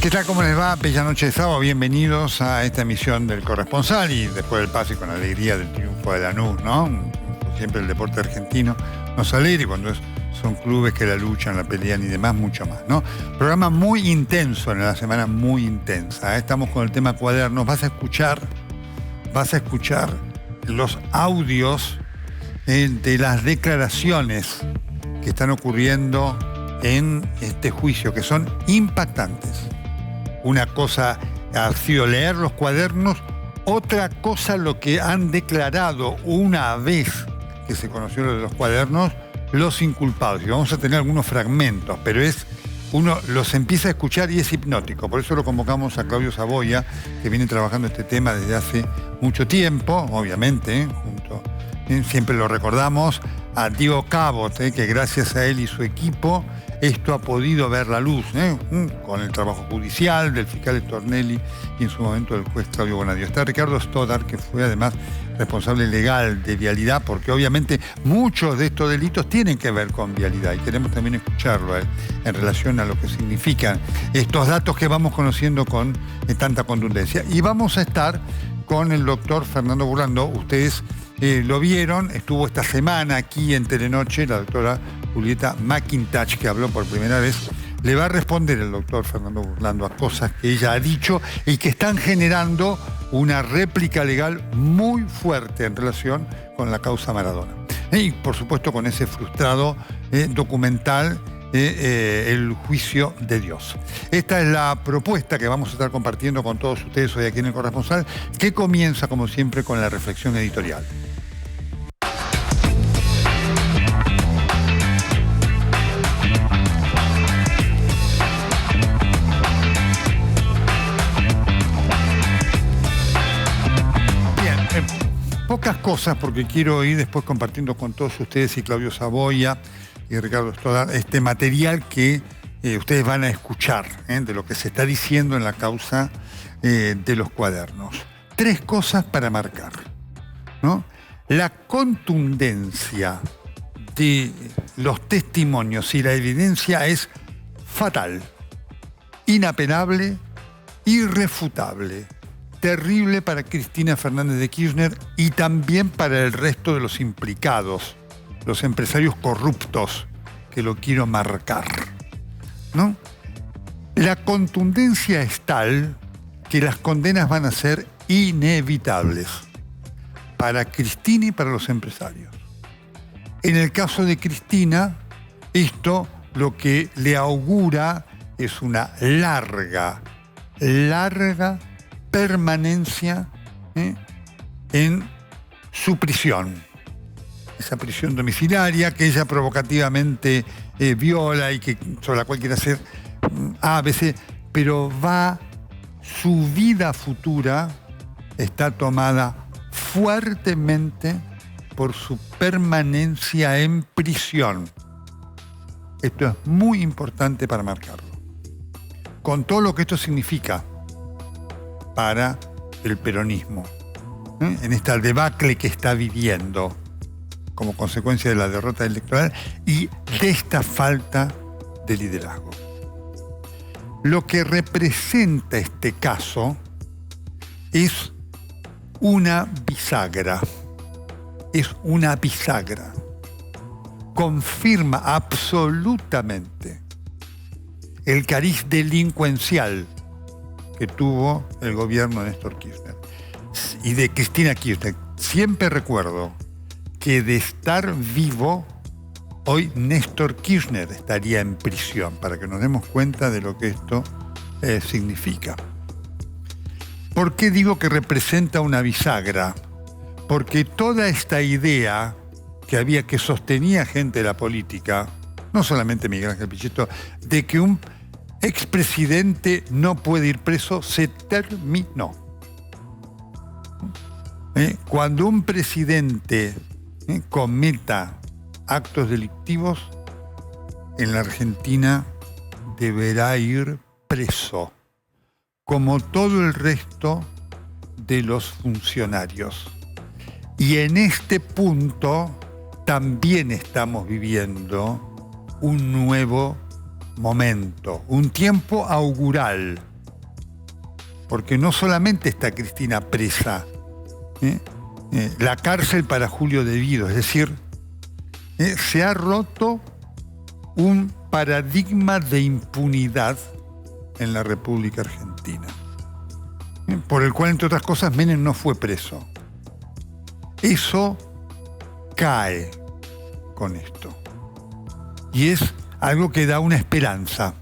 ¿Qué tal? ¿Cómo les va? Bella noche de sábado. Bienvenidos a esta emisión del Corresponsal y después del pase con alegría del triunfo de Lanús, ¿no? Siempre el deporte argentino nos alegra y cuando son clubes que la luchan, la pelean y demás, mucho más, ¿no? Programa muy intenso en la semana, muy intensa. Estamos con el tema cuadernos. Vas a escuchar los audios de las declaraciones que están ocurriendo en este juicio, que son impactantes. Una cosa ha sido leer los cuadernos, otra cosa lo que han declarado una vez que se conoció lo de los cuadernos, los inculpados. Y vamos a tener algunos fragmentos, pero uno los empieza a escuchar y es hipnótico. Por eso lo convocamos a Claudio Saboya, que viene trabajando este tema desde hace mucho tiempo, obviamente, siempre lo recordamos, a Diego Cabot, que gracias a él y su equipo esto ha podido ver la luz, con el trabajo judicial del fiscal Stornelli y en su momento del juez Claudio Bonadio. Está Ricardo Stoddard, que fue además responsable legal de vialidad, porque obviamente muchos de estos delitos tienen que ver con vialidad y queremos también escucharlo en relación a lo que significan estos datos que vamos conociendo con tanta contundencia. Y vamos a estar con el doctor Fernando Burlando. Ustedes lo vieron, estuvo esta semana aquí en Telenoche la doctora Julieta McIntosh, que habló por primera vez. Le va a responder el doctor Fernando Burlando a cosas que ella ha dicho y que están generando una réplica legal muy fuerte en relación con la causa Maradona. Y por supuesto con ese frustrado documental El juicio de Dios. Esta es la propuesta que vamos a estar compartiendo con todos ustedes hoy aquí en El Corresponsal, que comienza como siempre con la reflexión editorial. Pocas cosas, porque quiero ir después compartiendo con todos ustedes y Claudio Saboya y Ricardo Stoddard este material que ustedes van a escuchar de lo que se está diciendo en la causa de los cuadernos. 3 cosas para marcar, ¿no? La contundencia de los testimonios y la evidencia es fatal, inapelable, irrefutable. Terrible para Cristina Fernández de Kirchner y también para el resto de los implicados, los empresarios corruptos, que lo quiero marcar, ¿no? La contundencia es tal que las condenas van a ser inevitables para Cristina y para los empresarios. En el caso de Cristina, esto lo que le augura es una larga permanencia en su prisión. Esa prisión domiciliaria que ella provocativamente viola y sobre la cual quiere hacer ABC, pero su vida futura está tomada fuertemente por su permanencia en prisión. Esto es muy importante para marcarlo. Con todo lo que esto significa para el peronismo, en esta debacle que está viviendo como consecuencia de la derrota electoral y de esta falta de liderazgo. Lo que representa este caso es una bisagra. Confirma absolutamente el cariz delincuencial que tuvo el gobierno de Néstor Kirchner y de Cristina Kirchner. Siempre recuerdo que de estar vivo, hoy Néstor Kirchner estaría en prisión, para que nos demos cuenta de lo que esto significa. ¿Por qué digo que representa una bisagra? Porque toda esta idea que sostenía gente de la política, no solamente Miguel Ángel Pichetto, de que un expresidente no puede ir preso, se terminó. Cuando un presidente cometa actos delictivos, en la Argentina deberá ir preso, como todo el resto de los funcionarios. Y en este punto también estamos viviendo un nuevo momento, un tiempo augural porque no solamente está Cristina presa, la cárcel para Julio Devido, es decir, se ha roto un paradigma de impunidad en la República Argentina, por el cual, entre otras cosas, Menem no fue preso. Eso cae con esto. Y es algo que da una esperanza,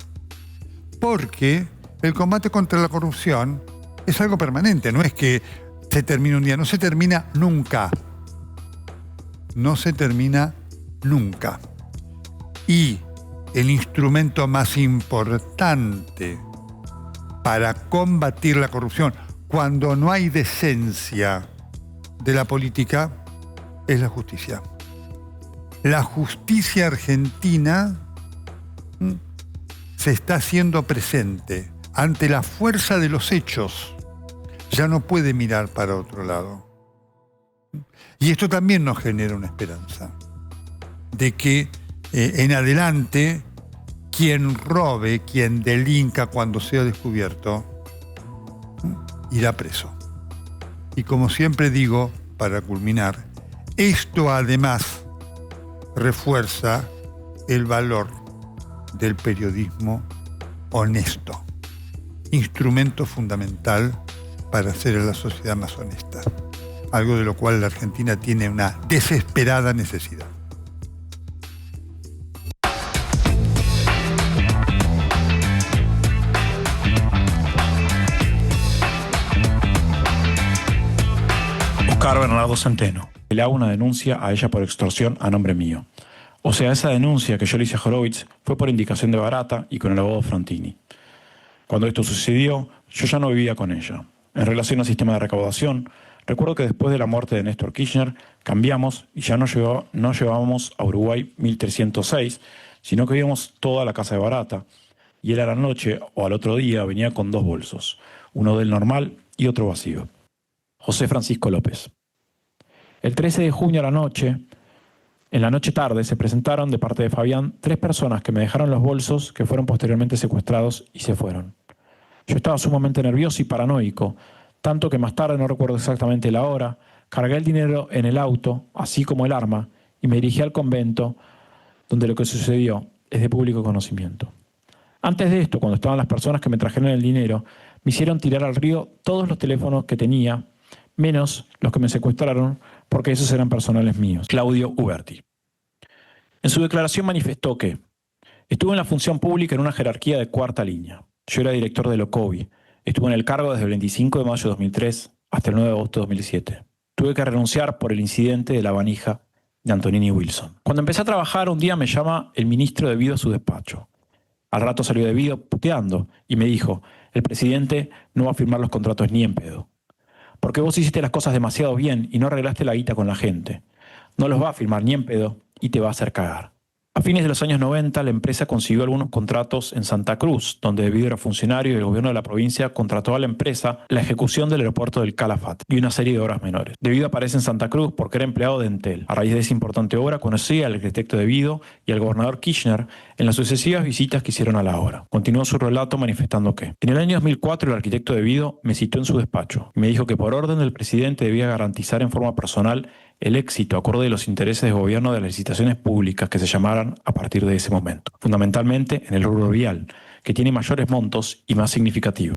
porque el combate contra la corrupción es algo permanente, no es que se termine un día, no se termina nunca. No se termina nunca. Y el instrumento más importante para combatir la corrupción, cuando no hay decencia de la política, es la justicia. La justicia argentina se está haciendo presente ante la fuerza de los hechos. Ya no puede mirar para otro lado. Y esto también nos genera una esperanza de que en adelante quien robe, quien delinca cuando sea descubierto, irá preso. Y como siempre digo, para culminar, esto además refuerza el valor del periodismo honesto, instrumento fundamental para hacer a la sociedad más honesta, algo de lo cual la Argentina tiene una desesperada necesidad. Oscar Bernardo Centeno. Le hago una denuncia a ella por extorsión a nombre mío. O sea, esa denuncia que yo le hice a Horowitz fue por indicación de Barata y con el abogado Frontini. Cuando esto sucedió, yo ya no vivía con ella. En relación al sistema de recaudación, recuerdo que después de la muerte de Néstor Kirchner, cambiamos y ya no llevábamos a Uruguay 1306, sino que íbamos toda la casa de Barata. Y él a la noche o al otro día venía con 2 bolsos, uno del normal y otro vacío. José Francisco López. El 13 de junio a la noche, en la noche tarde, se presentaron de parte de Fabián 3 personas que me dejaron los bolsos que fueron posteriormente secuestrados y se fueron. Yo estaba sumamente nervioso y paranoico, tanto que más tarde, no recuerdo exactamente la hora, cargué el dinero en el auto, así como el arma, y me dirigí al convento, donde lo que sucedió es de público conocimiento. Antes de esto, cuando estaban las personas que me trajeron el dinero, me hicieron tirar al río todos los teléfonos que tenía, menos los que me secuestraron, porque esos eran personales míos. Claudio Uberti. En su declaración manifestó que estuve en la función pública en una jerarquía de 4ª línea. Yo era director de Locovi. Estuve en el cargo desde el 25 de mayo de 2003 hasta el 9 de agosto de 2007. Tuve que renunciar por el incidente de la vanija de Antonini Wilson. Cuando empecé a trabajar, un día me llama el ministro Devido a su despacho. Al rato salió Devido puteando y me dijo: el presidente no va a firmar los contratos ni en pedo. Porque vos hiciste las cosas demasiado bien y no arreglaste la guita con la gente. No los va a firmar ni en pedo y te va a hacer cagar. A fines de los años 90, la empresa consiguió algunos contratos en Santa Cruz, donde Devido era funcionario y el gobierno de la provincia contrató a la empresa la ejecución del aeropuerto del Calafate y una serie de obras menores. Devido aparece en Santa Cruz porque era empleado de Entel. A raíz de esa importante obra, conocí al arquitecto Devido y al gobernador Kirchner en las sucesivas visitas que hicieron a la obra. Continuó su relato manifestando que en el año 2004 el arquitecto Devido me citó en su despacho y me dijo que por orden del presidente debía garantizar en forma personal el éxito acorde de los intereses de gobierno de las licitaciones públicas que se llamaran a partir de ese momento, fundamentalmente en el rubro vial, que tiene mayores montos y más significativos.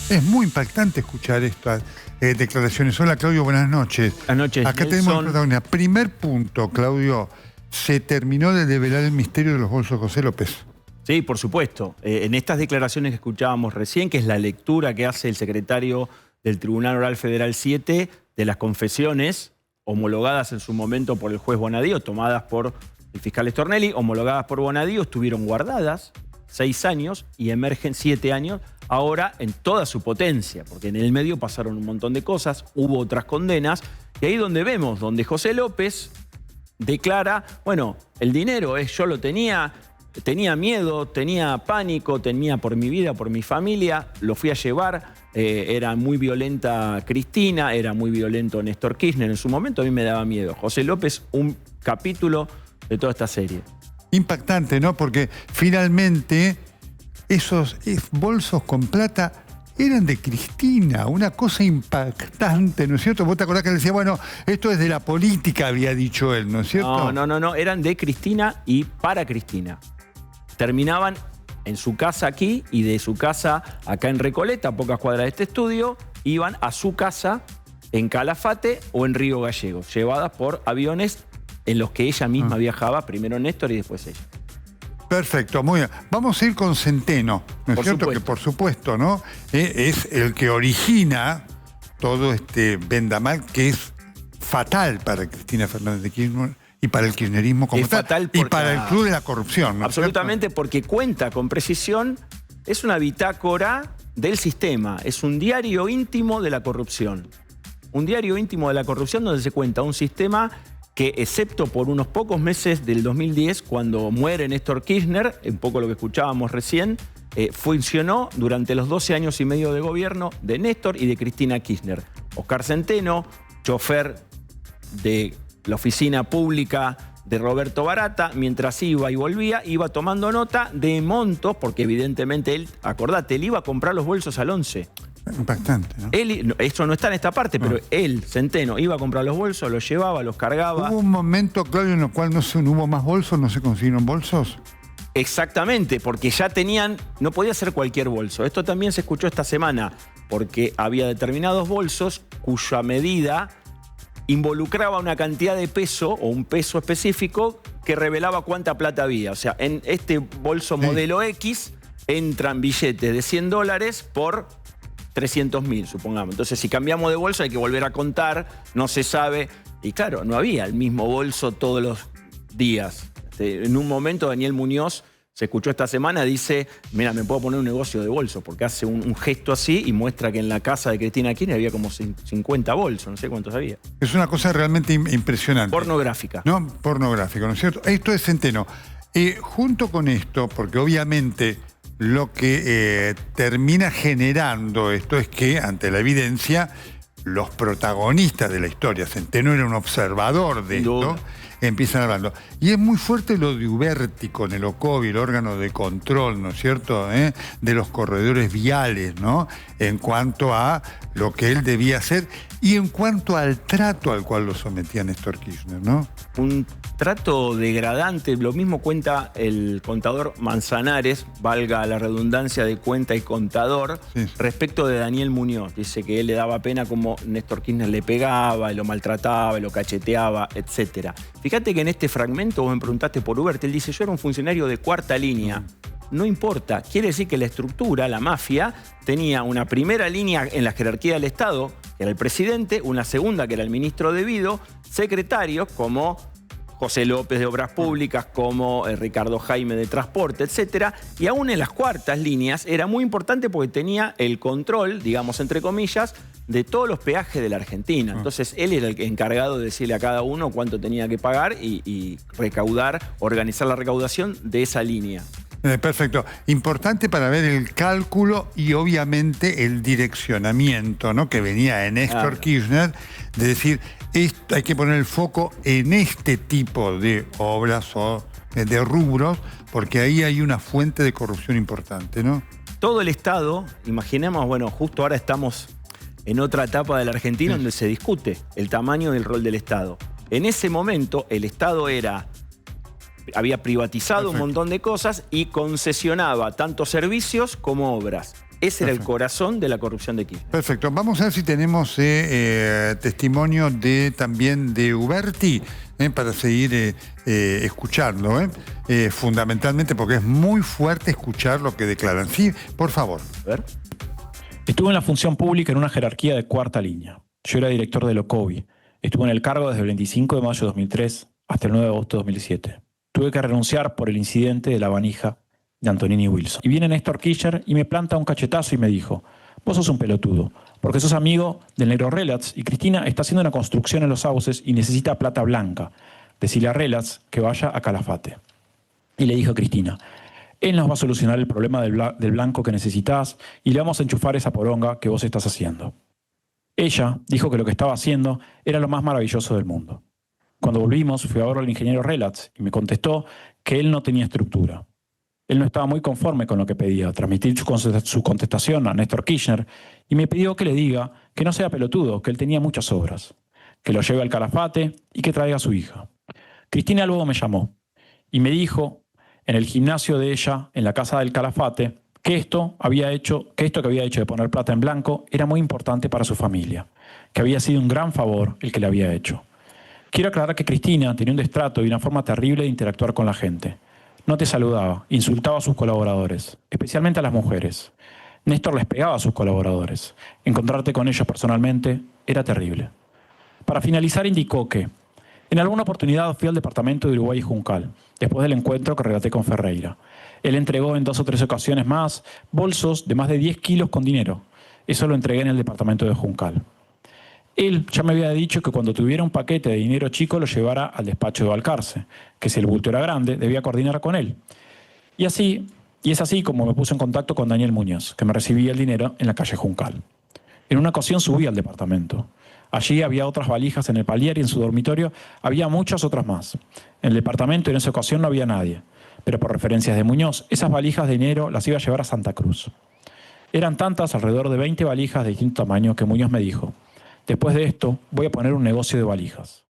Es muy impactante escuchar estas declaraciones. Hola, Claudio, buenas noches. Buenas noches, Acá Nelson. tenemos el protagonista. Primer punto, Claudio, se terminó de develar el misterio de los bolsos José López. Sí, por supuesto. En estas declaraciones que escuchábamos recién, que es la lectura que hace el secretario del Tribunal Oral Federal 7 de las confesiones homologadas en su momento por el juez Bonadío, tomadas por el fiscal Stornelli, homologadas por Bonadío, estuvieron guardadas 6 años y emergen 7 años, ahora en toda su potencia, porque en el medio pasaron un montón de cosas, hubo otras condenas, y ahí donde vemos, donde José López declara, bueno, el dinero yo lo tenía miedo, tenía pánico, temía por mi vida, por mi familia, lo fui a llevar, era muy violenta Cristina, era muy violento Néstor Kirchner en su momento, a mí me daba miedo. José López, un capítulo de toda esta serie. Impactante, ¿no? Porque finalmente esos bolsos con plata eran de Cristina, una cosa impactante, ¿no es cierto? Vos te acordás que él decía, bueno, esto es de la política, había dicho él, ¿no es cierto? No, eran de Cristina y para Cristina. Terminaban en su casa aquí y de su casa acá en Recoleta, a pocas cuadras de este estudio, iban a su casa en Calafate o en Río Gallegos, llevadas por aviones en los que ella misma viajaba, primero Néstor y después ella. Perfecto, muy bien. Vamos a ir con Centeno, ¿no es Por cierto? supuesto. Que por supuesto, ¿no? Es el que origina todo este vendaval que es fatal para Cristina Fernández de Kirchner y para el kirchnerismo como Es tal, fatal y porque- para el club de la corrupción, ¿no es Absolutamente, porque cuenta con precisión, es una bitácora del sistema, es un diario íntimo de la corrupción. Un diario íntimo de la corrupción donde se cuenta un sistema que, excepto por unos pocos meses del 2010, cuando muere Néstor Kirchner, un poco lo que escuchábamos recién, funcionó durante los 12 años y medio de gobierno de Néstor y de Cristina Kirchner. Oscar Centeno, chofer de la oficina pública de Roberto Barata, mientras iba y volvía, iba tomando nota de montos, porque evidentemente él, acordate, él iba a comprar los bolsos al 11. Impactante, ¿no? Él, esto no está en esta parte, pero él, Centeno, iba a comprar los bolsos, los llevaba, los cargaba. Hubo un momento, Claudio, en el cual no hubo más bolsos, no se consiguieron bolsos. Exactamente, porque ya tenían, no podía ser cualquier bolso. Esto también se escuchó esta semana, porque había determinados bolsos cuya medida involucraba una cantidad de peso o un peso específico que revelaba cuánta plata había. O sea, en este bolso modelo X entran billetes de $100 por 300.000, supongamos. Entonces, si cambiamos de bolso hay que volver a contar, no se sabe. Y claro, no había el mismo bolso todos los días. En un momento, Daniel Muñoz, se escuchó esta semana, dice, mira, me puedo poner un negocio de bolso, porque hace un gesto así y muestra que en la casa de Cristina Kirchner había como 50 bolsos, no sé cuántos había. Es una cosa realmente impresionante. Pornográfica. No, pornográfico, ¿no es cierto? Esto es Centeno. Junto con esto, porque obviamente lo que termina generando esto es que, ante la evidencia, los protagonistas de la historia, Centeno era un observador de esto, empiezan hablando. Y es muy fuerte lo de Uberti con el OCOVI, el órgano de control, ¿no es cierto?, de los corredores viales, ¿no?, en cuanto a lo que él debía hacer y en cuanto al trato al cual lo sometía Néstor Kirchner, ¿no? Un trato degradante, lo mismo cuenta el contador Manzanares, valga la redundancia de cuenta y contador, respecto de Daniel Muñoz. Dice que él le daba pena como Néstor Kirchner le pegaba, y lo maltrataba, y lo cacheteaba, etc. Fíjate que en este fragmento vos me preguntaste por Uberti, él dice, yo era un funcionario de cuarta línea. No importa, quiere decir que la estructura, la mafia, tenía una primera línea en la jerarquía del Estado, que era el presidente, una segunda, que era el ministro debido, secretarios como José López de Obras Públicas, como Ricardo Jaime de Transporte, etc. Y aún en las cuartas líneas era muy importante porque tenía el control, digamos, entre comillas, de todos los peajes de la Argentina. Entonces, él era el encargado de decirle a cada uno cuánto tenía que pagar y recaudar, organizar la recaudación de esa línea. Perfecto. Importante para ver el cálculo y obviamente el direccionamiento, ¿no?, que venía de Néstor Kirchner, de decir, hay que poner el foco en este tipo de obras o de rubros, porque ahí hay una fuente de corrupción importante, ¿no? Todo el Estado, imaginemos, bueno, justo ahora estamos en otra etapa de la Argentina donde se discute el tamaño y el rol del Estado. En ese momento, el Estado había privatizado un montón de cosas y concesionaba tanto servicios como obras. Ese era el corazón de la corrupción de Kirchner. Perfecto. Vamos a ver si tenemos testimonio también de Uberti para seguir escuchando. Fundamentalmente porque es muy fuerte escuchar lo que declaran. Sí, por favor. A ver. Estuve en la función pública en una jerarquía de cuarta línea. Yo era director del OCOVI. Estuve en el cargo desde el 25 de mayo de 2003 hasta el 9 de agosto de 2007. Tuve que renunciar por el incidente de la vanija de Antonini Wilson. Y viene Néstor Kirchner y me planta un cachetazo y me dijo, vos sos un pelotudo, porque sos amigo del negro Relats y Cristina está haciendo una construcción en los sauces y necesita plata blanca. Decile a Relats que vaya a Calafate. Y le dijo a Cristina, él nos va a solucionar el problema del blanco que necesitas y le vamos a enchufar esa poronga que vos estás haciendo. Ella dijo que lo que estaba haciendo era lo más maravilloso del mundo. Cuando volvimos, fui a ver al ingeniero Relats y me contestó que él no tenía estructura. Él no estaba muy conforme con lo que pedía, transmitir su contestación a Néstor Kirchner y me pidió que le diga que no sea pelotudo, que él tenía muchas obras, que lo lleve al Calafate y que traiga a su hija. Cristina luego me llamó y me dijo en el gimnasio de ella, en la casa del Calafate, que esto que había hecho de poner plata en blanco era muy importante para su familia, que había sido un gran favor el que le había hecho. Quiero aclarar que Cristina tenía un destrato y una forma terrible de interactuar con la gente. No te saludaba, insultaba a sus colaboradores, especialmente a las mujeres. Néstor les pegaba a sus colaboradores. Encontrarte con ellos personalmente era terrible. Para finalizar, indicó que en alguna oportunidad fui al departamento de Uruguay y Juncal, después del encuentro que relaté con Ferreira. Él entregó en 2 o 3 ocasiones más bolsos de más de 10 kilos con dinero. Eso lo entregué en el departamento de Juncal. Él ya me había dicho que cuando tuviera un paquete de dinero chico lo llevara al despacho de Balcarce, que si el bulto era grande debía coordinar con él. Y es así como me puse en contacto con Daniel Muñoz, que me recibía el dinero en la calle Juncal. En una ocasión subí al departamento. Allí había otras valijas en el palier y en su dormitorio había muchas otras más. En el departamento en esa ocasión no había nadie, pero por referencias de Muñoz, esas valijas de dinero las iba a llevar a Santa Cruz. Eran tantas, alrededor de 20 valijas de distinto tamaño, que Muñoz me dijo: después de esto, voy a poner un negocio de valijas.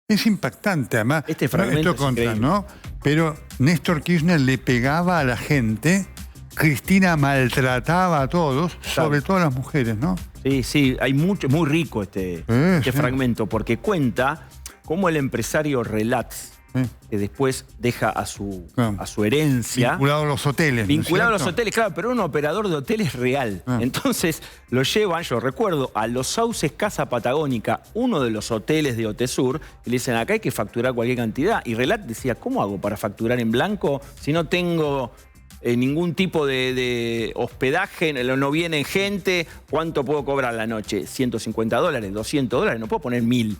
Es impactante, además. Este fragmento esto contra, increíble. ¿no? Pero Néstor Kirchner le pegaba a la gente, Cristina maltrataba a todos, sobre todo a las mujeres, ¿no? Sí, hay mucho, muy rico este Sí. fragmento, porque cuenta cómo el empresario Relats, que después deja a su herencia. Vinculado a los hoteles. Vinculado ¿no a es los cierto? hoteles, claro, pero un operador de hoteles real. Entonces lo llevan, yo recuerdo, a Los Sauces Casa Patagónica, uno de los hoteles de Otesur, y le dicen: acá hay que facturar cualquier cantidad. Y Relat decía: ¿cómo hago para facturar en blanco si no tengo ningún tipo de hospedaje, no viene gente? ¿Cuánto puedo cobrar la noche? $150, $200, no puedo poner 1000.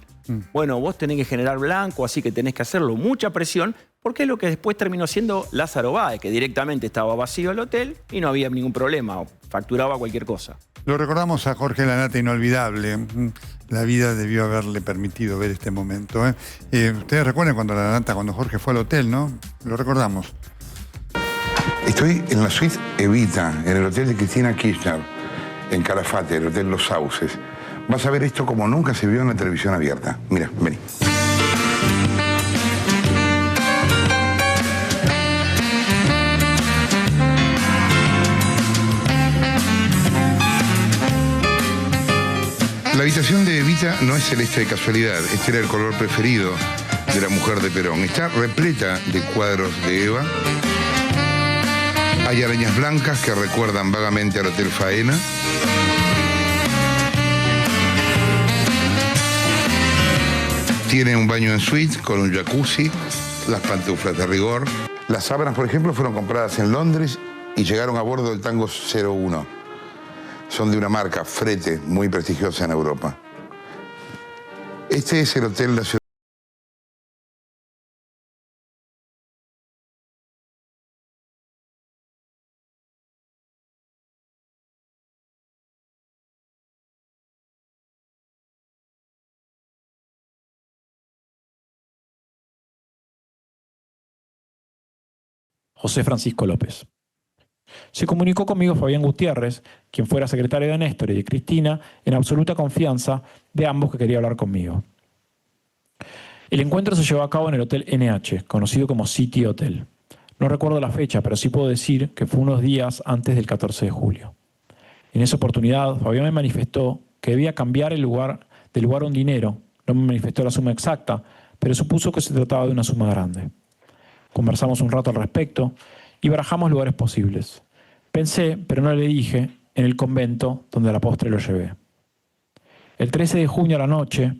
Bueno, vos tenés que generar blanco, así que tenés que hacerlo. Mucha presión, porque es lo que después terminó siendo Lázaro Báez, que directamente estaba vacío el hotel y no había ningún problema, facturaba cualquier cosa. Lo recordamos a Jorge Lanata, inolvidable. La vida debió haberle permitido ver este momento. Ustedes recuerdan cuando Jorge fue al hotel, ¿no? Lo recordamos. Estoy en la suite Evita, en el hotel de Cristina Kirchner, en Calafate, el hotel Los Sauces. Vas a ver esto como nunca se vio en la televisión abierta. Mira, vení. La habitación de Evita no es celeste de casualidad. Este era el color preferido de la mujer de Perón. Está repleta de cuadros de Eva. Hay arañas blancas que recuerdan vagamente al Hotel Faena. Tiene un baño en suite con un jacuzzi, las pantuflas de rigor. Las sábanas, por ejemplo, fueron compradas en Londres y llegaron a bordo del Tango 01. Son de una marca, Frete, muy prestigiosa en Europa. Este es el Hotel La Ciudad. José Francisco López. Se comunicó conmigo Fabián Gutiérrez, quien fuera secretario de Néstor y de Cristina, en absoluta confianza de ambos, que quería hablar conmigo. El encuentro se llevó a cabo en el Hotel NH, conocido como City Hotel. No recuerdo la fecha, pero sí puedo decir que fue unos días antes del 14 de julio. En esa oportunidad, Fabián me manifestó que debía cambiar del lugar a un dinero. No me manifestó la suma exacta, pero supuso que se trataba de una suma grande. Conversamos un rato al respecto y barajamos lugares posibles. Pensé, pero no le dije, en el convento donde a la postre lo llevé. El 13 de junio a la noche,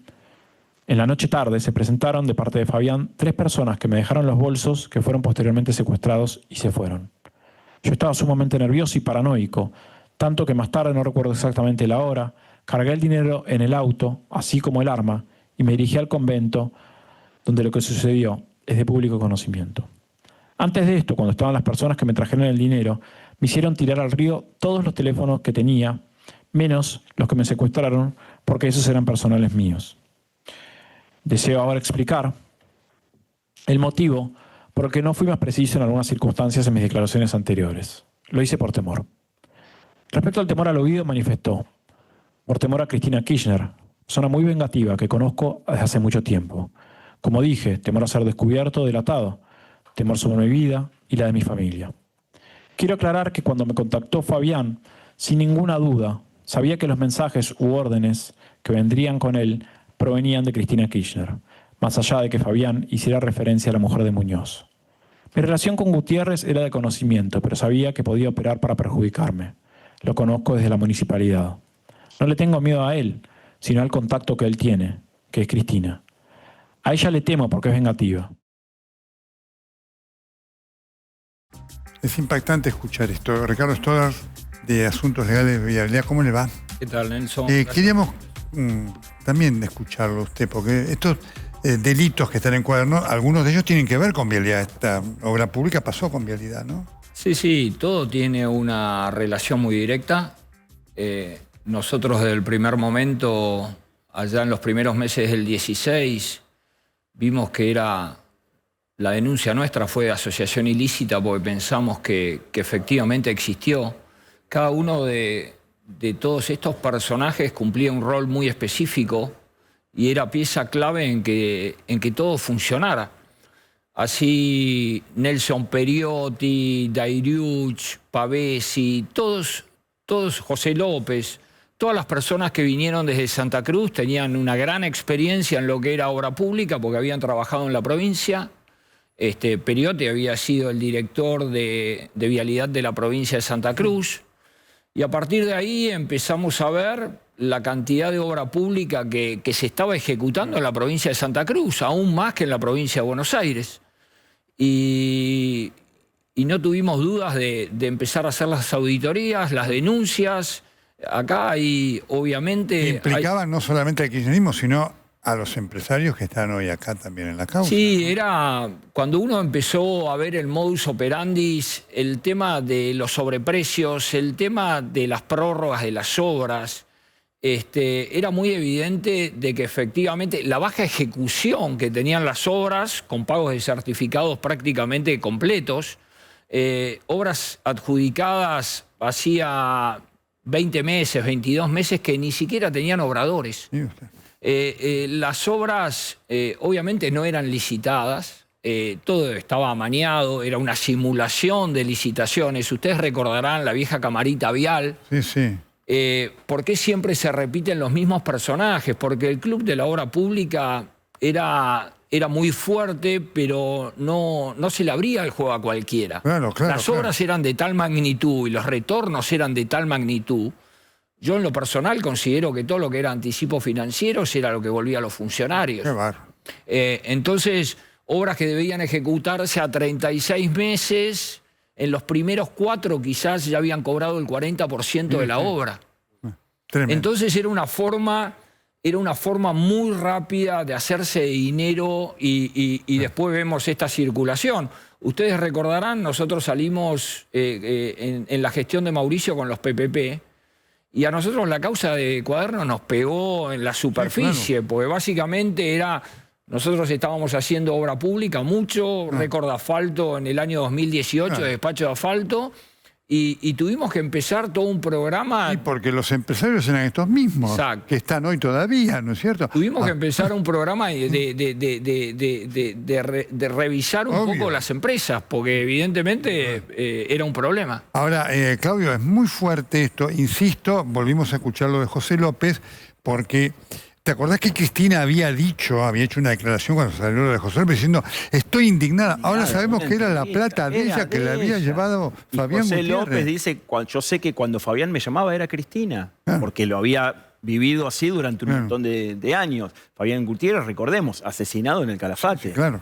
en la noche tarde, se presentaron de parte de Fabián 3 personas que me dejaron los bolsos, que fueron posteriormente secuestrados y se fueron. Yo estaba sumamente nervioso y paranoico, tanto que más tarde, no recuerdo exactamente la hora, cargué el dinero en el auto, así como el arma, y me dirigí al convento, donde lo que sucedió es de público conocimiento. Antes de esto, cuando estaban las personas que me trajeron el dinero, me hicieron tirar al río todos los teléfonos que tenía, menos los que me secuestraron, porque esos eran personales míos. Deseo ahora explicar el motivo porque no fui más preciso en algunas circunstancias en mis declaraciones anteriores. Lo hice por temor. Respecto al temor al oído, manifestó: por temor a Cristina Kirchner, persona muy vengativa que conozco desde hace mucho tiempo. Como dije, temor a ser descubierto o delatado, temor sobre mi vida y la de mi familia. Quiero aclarar que cuando me contactó Fabián, sin ninguna duda, sabía que los mensajes u órdenes que vendrían con él provenían de Cristina Kirchner, más allá de que Fabián hiciera referencia a la mujer de Muñoz. Mi relación con Gutiérrez era de conocimiento, pero sabía que podía operar para perjudicarme. Lo conozco desde la municipalidad. No le tengo miedo a él, sino al contacto que él tiene, que es Cristina. A ella le temo porque es vengativa. Es impactante escuchar esto. Ricardo Stoddard, de Asuntos Legales de Viabilidad, ¿cómo le va? ¿Qué tal, Nelson? Queríamos también escucharlo usted, porque estos delitos que están en cuaderno, algunos de ellos tienen que ver con vialidad. Esta obra pública pasó con vialidad, ¿no? Sí, todo tiene una relación muy directa. Nosotros desde el primer momento, allá en los primeros meses del 16, vimos que la denuncia nuestra fue de asociación ilícita porque pensamos que efectivamente existió. Cada uno de todos estos personajes cumplía un rol muy específico y era pieza clave en que todo funcionara. Así Nelson Periotti, Dairiuch, Pavesi, todos, José López, todas las personas que vinieron desde Santa Cruz tenían una gran experiencia en lo que era obra pública porque habían trabajado en la provincia. Periotti había sido el director de vialidad de la provincia de Santa Cruz. Y a partir de ahí empezamos a ver la cantidad de obra pública que se estaba ejecutando en la provincia de Santa Cruz, aún más que en la provincia de Buenos Aires. Y no tuvimos dudas de empezar a hacer las auditorías, las denuncias. Acá hay, obviamente... Implicaban no solamente al kirchnerismo, sino a los empresarios que están hoy acá también en la causa. Sí, ¿no? era cuando uno empezó a ver el modus operandi, el tema de los sobreprecios, el tema de las prórrogas de las obras, era muy evidente de que efectivamente la baja ejecución que tenían las obras, con pagos de certificados prácticamente completos, obras adjudicadas hacía 20 meses, 22 meses que ni siquiera tenían obradores. Sí, usted. Las obras obviamente no eran licitadas, todo estaba amañado, era una simulación de licitaciones. Ustedes recordarán la vieja camarita vial. Sí, sí. ¿Por qué siempre se repiten los mismos personajes? Porque el club de la obra pública era muy fuerte, pero no se le abría el juego a cualquiera. Claro, Las obras eran de tal magnitud y los retornos eran de tal magnitud. Yo en lo personal considero que todo lo que era anticipos financieros era lo que volvía a los funcionarios. Qué bárbaro. Entonces, obras que debían ejecutarse a 36 meses, en los primeros 4 quizás ya habían cobrado el 40% de la obra. Tremendo. Entonces era una forma muy rápida de hacerse dinero y después vemos esta circulación. Ustedes recordarán, nosotros salimos en la gestión de Mauricio con los PPP, y a nosotros la causa de Cuaderno nos pegó en la superficie, sí, claro. Porque básicamente nosotros estábamos haciendo obra pública mucho, récord de asfalto en el año 2018, de despacho de asfalto, y tuvimos que empezar todo un programa... Sí, porque los empresarios eran estos mismos, exacto, que están hoy todavía, ¿no es cierto? Tuvimos que empezar un programa de revisar un poco las empresas, porque evidentemente era un problema. Ahora, Claudio, es muy fuerte esto, insisto, volvimos a escuchar lo de José López, porque... ¿Te acordás que Cristina había hecho una declaración cuando salió lo de José López diciendo estoy indignada? Ahora sabemos que era la plata de ella que le había llevado Fabián José Gutiérrez. López dice, yo sé que cuando Fabián me llamaba era Cristina, porque lo había vivido así durante un montón de años. Fabián Gutiérrez, recordemos, asesinado en el Calafate. Sí, claro.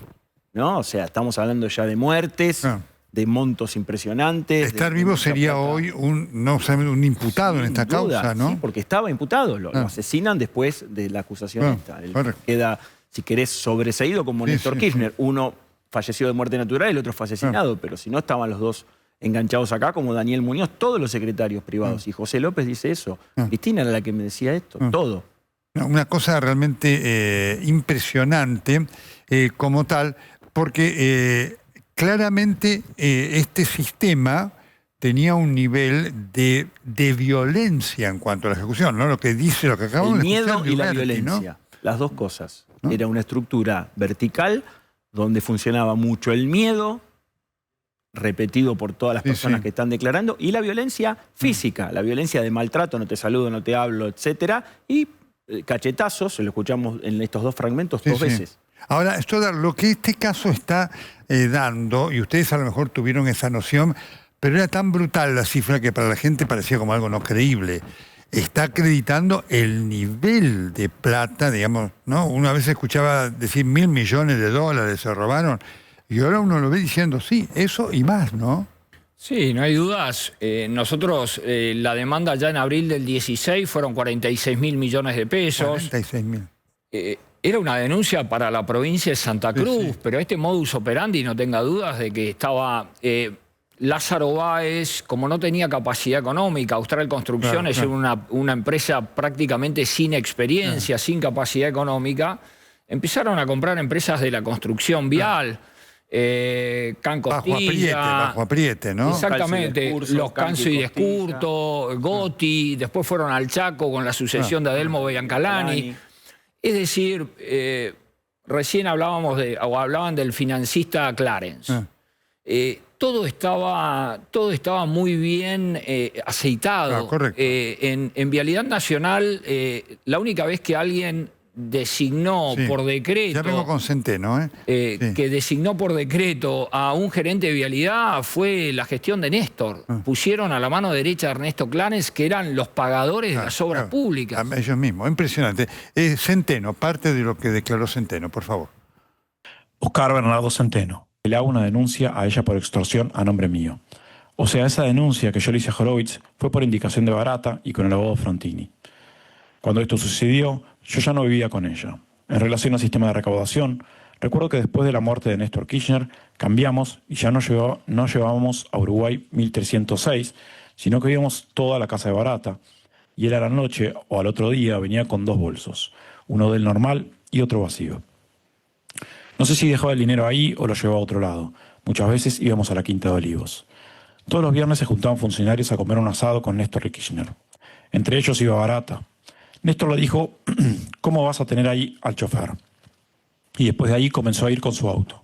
¿No? O sea, estamos hablando ya de muertes, de montos impresionantes. Estar vivo sería hoy un imputado en esta causa, ¿no? Sí, porque estaba imputado. Lo asesinan después de la acusación esta. Él queda, si querés, sobreseído como Néstor Kirchner. Uno falleció de muerte natural y el otro fue asesinado. Pero si no, estaban los dos enganchados acá, como Daniel Muñoz, todos los secretarios privados. Y José López dice eso. Cristina era la que me decía esto, todo. Una cosa realmente impresionante como tal, porque... claramente este sistema tenía un nivel de violencia en cuanto a la ejecución, ¿no? Lo que dice, lo que acabamos El de escuchar. miedo y la Liberty, violencia, ¿no? las dos cosas. ¿No? Era una estructura vertical donde funcionaba mucho el miedo, repetido por todas las personas que están declarando, y la violencia física, la violencia de maltrato, no te saludo, no te hablo, etcétera, y cachetazos, lo escuchamos en estos dos fragmentos dos veces. Ahora, Stoddard, lo que este caso está dando, y ustedes a lo mejor tuvieron esa noción, pero era tan brutal la cifra que para la gente parecía como algo no creíble. Está acreditando el nivel de plata, digamos, ¿no? Una vez escuchaba decir 1.000 millones de dólares se robaron, y ahora uno lo ve diciendo, sí, eso y más, ¿no? Sí, no hay dudas. Nosotros, la demanda ya en abril del 16 fueron 46.000 millones de pesos. 46.000. Era una denuncia para la provincia de Santa Cruz, pero este modus operandi, no tenga dudas de que estaba... Lázaro Báez, como no tenía capacidad económica, Austral Construcciones era una empresa prácticamente sin experiencia, sin capacidad económica, empezaron a comprar empresas de la construcción vial, Can Costilla, bajo apriete, ¿no? Exactamente, los Canso y Descurto, Gotti, después fueron al Chaco con la sucesión de Adelmo Biancalani. Es decir, recién hablaban del financista Clarence. Todo estaba muy bien aceitado. En Vialidad Nacional, la única vez que alguien designó por decreto... Ya vengo con Centeno, que designó por decreto a un gerente de vialidad fue la gestión de Néstor. Pusieron a la mano derecha de Ernesto Clarence, que eran los pagadores de las obras públicas. Ellos mismos, impresionante. Centeno, parte de lo que declaró Centeno, por favor. Oscar Bernardo Centeno. Le hago una denuncia a ella por extorsión a nombre mío. O sea, esa denuncia que yo le hice a Horowitz fue por indicación de Barata y con el abogado Frontini. Cuando esto sucedió, yo ya no vivía con ella. En relación al sistema de recaudación, recuerdo que después de la muerte de Néstor Kirchner, cambiamos y ya no llevábamos a Uruguay 1306, sino que íbamos toda a la casa de Barata. Y él a la noche o al otro día venía con 2 bolsos, uno del normal y otro vacío. No sé si dejaba el dinero ahí o lo llevaba a otro lado. Muchas veces íbamos a la Quinta de Olivos. Todos los viernes se juntaban funcionarios a comer un asado con Néstor y Kirchner. Entre ellos iba Barata. Néstor le dijo, ¿cómo vas a tener ahí al chofer? Y después de ahí comenzó a ir con su auto.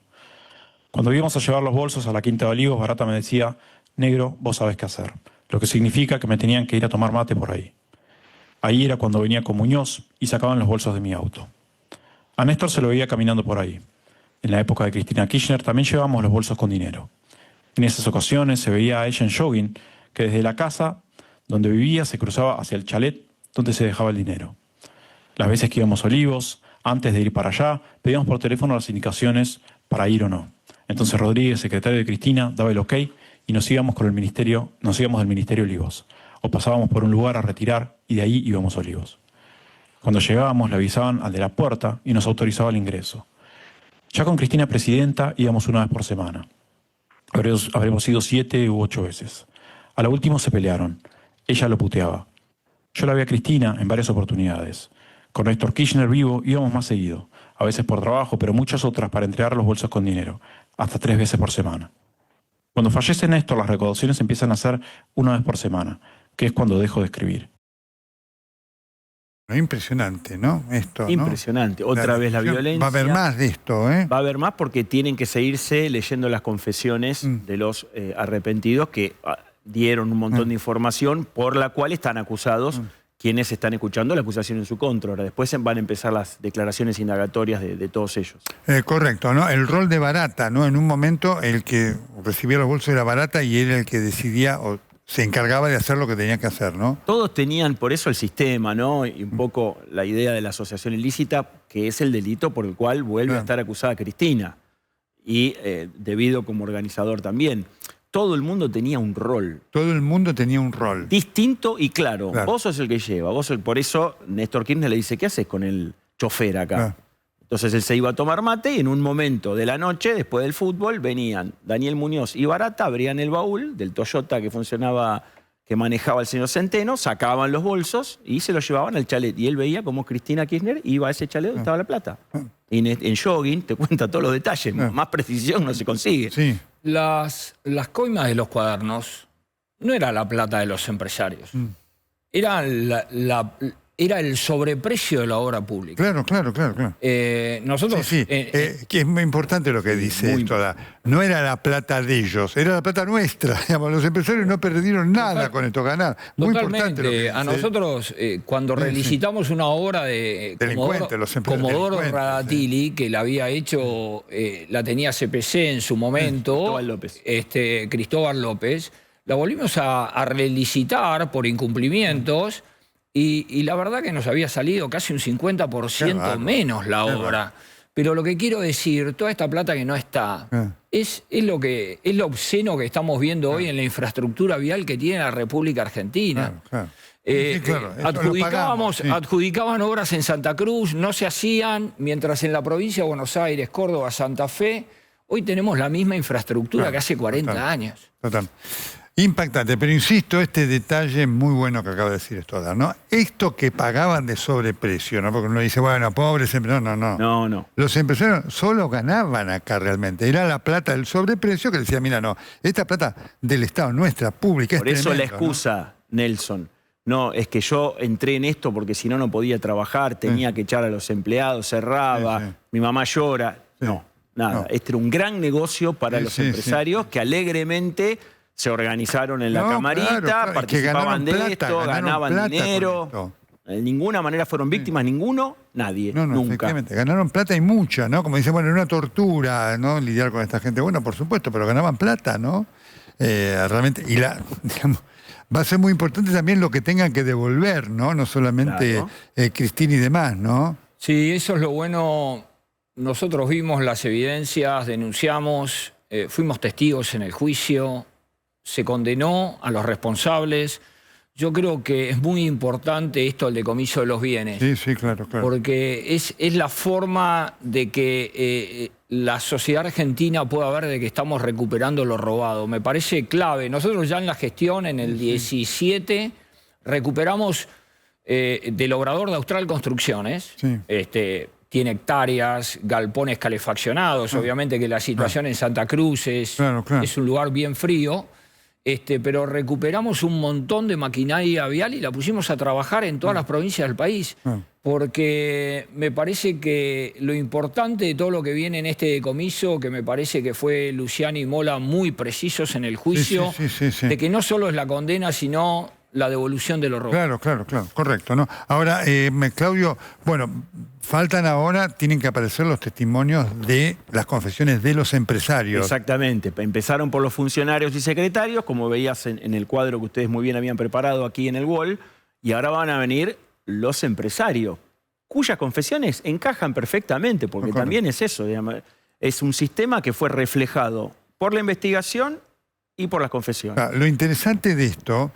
Cuando íbamos a llevar los bolsos a la Quinta de Olivos, Barata me decía, negro, vos sabés qué hacer. Lo que significa que me tenían que ir a tomar mate por ahí. Ahí era cuando venía con Muñoz y sacaban los bolsos de mi auto. A Néstor se lo veía caminando por ahí. En la época de Cristina Kirchner también llevábamos los bolsos con dinero. En esas ocasiones se veía a ella en jogging, que desde la casa donde vivía se cruzaba hacia el chalet donde se dejaba el dinero. Las veces que íbamos a Olivos, antes de ir para allá, pedíamos por teléfono las indicaciones para ir o no. Entonces Rodríguez, secretario de Cristina, daba el ok y nos íbamos del Ministerio Olivos. O pasábamos por un lugar a retirar y de ahí íbamos a Olivos. Cuando llegábamos le avisaban al de la puerta y nos autorizaba el ingreso. Ya con Cristina presidenta íbamos una vez por semana. Habremos ido 7 u 8 veces. A lo último se pelearon. Ella lo puteaba. Yo la vi a Cristina en varias oportunidades. Con Néstor Kirchner vivo íbamos más seguido. A veces por trabajo, pero muchas otras para entregar los bolsos con dinero. Hasta 3 veces por semana. Cuando fallece Néstor, las recaudaciones empiezan a ser una vez por semana, que es cuando dejo de escribir. Impresionante, ¿no? Esto, impresionante. ¿No? Otra vez la violencia. Va a haber más de esto, ¿eh? Va a haber más porque tienen que seguirse leyendo las confesiones de los arrepentidos que dieron un montón de información por la cual están acusados quienes están escuchando la acusación en su contra. Ahora, después van a empezar las declaraciones indagatorias de todos ellos. Correcto, ¿no? El rol de Barata, ¿no? En un momento el que recibía los bolsos era Barata y era el que decidía o se encargaba de hacer lo que tenía que hacer, ¿no? Todos tenían por eso el sistema, ¿no? Y un poco la idea de la asociación ilícita, que es el delito por el cual vuelve a estar acusada Cristina. Y debido como organizador también. Todo el mundo tenía un rol. Todo el mundo tenía un rol. Distinto y claro. Vos sos el que lleva. Por eso Néstor Kirchner le dice, ¿qué haces con el chofer acá? Entonces él se iba a tomar mate y en un momento de la noche, después del fútbol, venían Daniel Muñoz y Barata, abrían el baúl del Toyota que funcionaba que manejaba el señor Centeno, sacaban los bolsos y se los llevaban al chalet. Y él veía cómo Cristina Kirchner iba a ese chalet donde estaba la plata. Y en jogging te cuenta todos los detalles. Más precisión no se consigue. Sí. Las coimas de los cuadernos no era la plata de los empresarios. Era era el sobreprecio de la obra pública. Claro. Nosotros... Sí, que es muy importante lo que dice esto. No era la plata de ellos, era la plata nuestra. Digamos, los empresarios no perdieron nada con esto, ganar. Muy importante lo que dice. A nosotros, cuando relicitamos una obra de Comodoro Radatili, que la había hecho, la tenía CPC en su momento, Cristóbal López, la volvimos a relicitar por incumplimientos. Y la verdad que nos había salido casi un 50% menos la obra. Pero lo que quiero decir, toda esta plata que no está, es lo obsceno que estamos viendo hoy en la infraestructura vial que tiene la República Argentina. Adjudicaban obras en Santa Cruz, no se hacían, mientras en la provincia de Buenos Aires, Córdoba, Santa Fe, hoy tenemos la misma infraestructura que hace 40 años. Total. Impactante, pero insisto, este detalle muy bueno que acaba de decir esto, ¿no? Esto que pagaban de sobreprecio, ¿no? Porque uno dice, bueno, pobres empresarios, no. Los empresarios solo ganaban acá realmente. Era la plata del sobreprecio que decía, mira, no, esta plata del Estado, nuestra, pública, por eso la excusa, Nelson, no, es que yo entré en esto porque si no, no podía trabajar, tenía que echar a los empleados, cerraba, mi mamá llora. No, nada. Este era un gran negocio para los empresarios que alegremente se organizaron en la camarita, participaban de esto, ganaban dinero. De ninguna manera fueron víctimas, nadie, nunca. Efectivamente, ganaron plata y mucha, ¿no? Como dicen, bueno, era una tortura, ¿no? Lidiar con esta gente. Bueno, por supuesto, pero ganaban plata, ¿no? Realmente, y digamos, va a ser muy importante también lo que tengan que devolver, ¿no? No solamente Cristina y demás, ¿no? Sí, eso es lo bueno. Nosotros vimos las evidencias, denunciamos, fuimos testigos en el juicio. Se condenó a los responsables. Yo creo que es muy importante esto, el decomiso de los bienes. Sí, claro. Porque es la forma de que la sociedad argentina pueda ver de que estamos recuperando lo robado. Me parece clave. Nosotros ya en la gestión, en el 17, recuperamos del Obrador de Austral Construcciones. Tiene hectáreas, galpones calefaccionados. Obviamente que la situación en Santa Cruz es un lugar bien frío. Pero recuperamos un montón de maquinaria vial y la pusimos a trabajar en todas las provincias del país. Porque me parece que lo importante de todo lo que viene en este decomiso, que me parece que fue Luciani y Mola muy precisos en el juicio, de que no solo es la condena, sino la devolución de los robos. Claro, correcto, ¿no? Ahora, Claudio, bueno, faltan ahora, tienen que aparecer los testimonios de las confesiones de los empresarios. Exactamente, empezaron por los funcionarios y secretarios, como veías en el cuadro que ustedes muy bien habían preparado aquí en el wall, y ahora van a venir los empresarios, cuyas confesiones encajan perfectamente, porque también es eso, digamos, es un sistema que fue reflejado por la investigación y por las confesiones. Lo interesante de esto,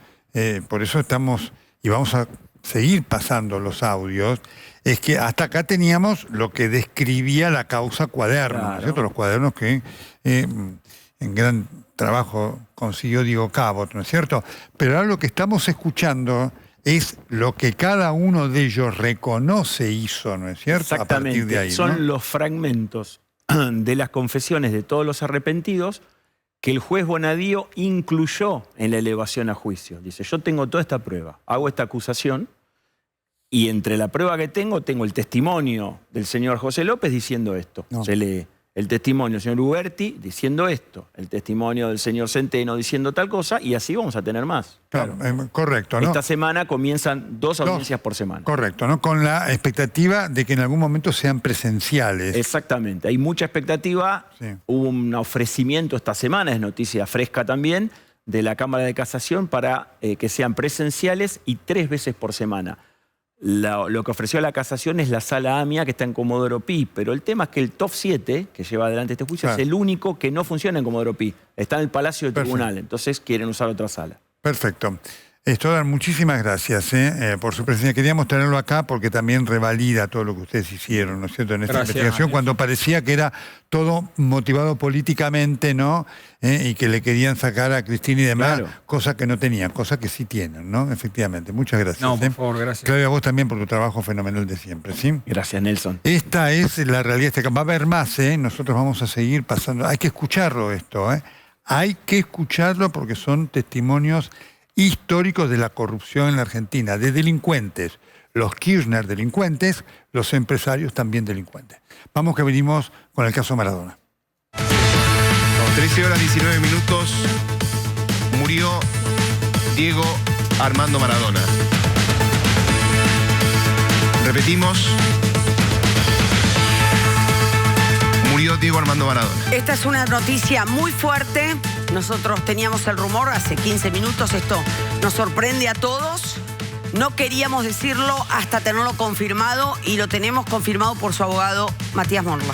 por eso estamos, y vamos a seguir pasando los audios, es que hasta acá teníamos lo que describía la causa Cuadernos, ¿no es cierto? Los cuadernos que en gran trabajo consiguió Diego Cabot, ¿no es cierto? Pero ahora lo que estamos escuchando es lo que cada uno de ellos reconoce hizo, ¿no es cierto? Exactamente, a partir de ahí, son los fragmentos de las confesiones de todos los arrepentidos que el juez Bonadío incluyó en la elevación a juicio. Dice, yo tengo toda esta prueba, hago esta acusación, y entre la prueba que tengo el testimonio del señor José López diciendo esto. Se lee el testimonio del señor Uberti diciendo esto, el testimonio del señor Centeno diciendo tal cosa, y así vamos a tener más. Claro, correcto, ¿no? Esta semana comienzan 2 audiencias por semana. Correcto, ¿no? Con la expectativa de que en algún momento sean presenciales. Exactamente, hay mucha expectativa. Hubo un ofrecimiento esta semana, es noticia fresca también, de la Cámara de Casación para que sean presenciales y 3 veces por semana. Lo que ofreció la casación es la sala AMIA que está en Comodoro Pi, pero el tema es que el TOF 7, que lleva adelante este juicio, es el único que no funciona en Comodoro Pi. Está en el Palacio del Tribunal, entonces quieren usar otra sala. Perfecto. Stoddard, muchísimas gracias por su presencia. Queríamos tenerlo acá porque también revalida todo lo que ustedes hicieron, ¿no es cierto?, en esta investigación, cuando parecía que era todo motivado políticamente, ¿no? Y que le querían sacar a Cristina y demás, Claro. cosas que no tenían, cosas que sí tienen, ¿no? Efectivamente. Muchas gracias. No, por favor, gracias. Claudia, a vos también por tu trabajo fenomenal de siempre, ¿sí? Gracias, Nelson. Esta es la realidad. Va a haber más, ¿eh? Nosotros vamos a seguir pasando. Hay que escucharlo esto, ¿eh? Hay que escucharlo porque son testimonios históricos de la corrupción en la Argentina, de delincuentes. Los Kirchner delincuentes, los empresarios también delincuentes. Vamos que venimos con el caso Maradona. 13 horas 19 minutos. Murió Diego Armando Maradona. Repetimos. Murió Diego Armando Maradona. Esta es una noticia muy fuerte. Nosotros teníamos el rumor hace 15 minutos. Esto nos sorprende a todos. No queríamos decirlo hasta tenerlo confirmado y lo tenemos confirmado por su abogado Matías Morla.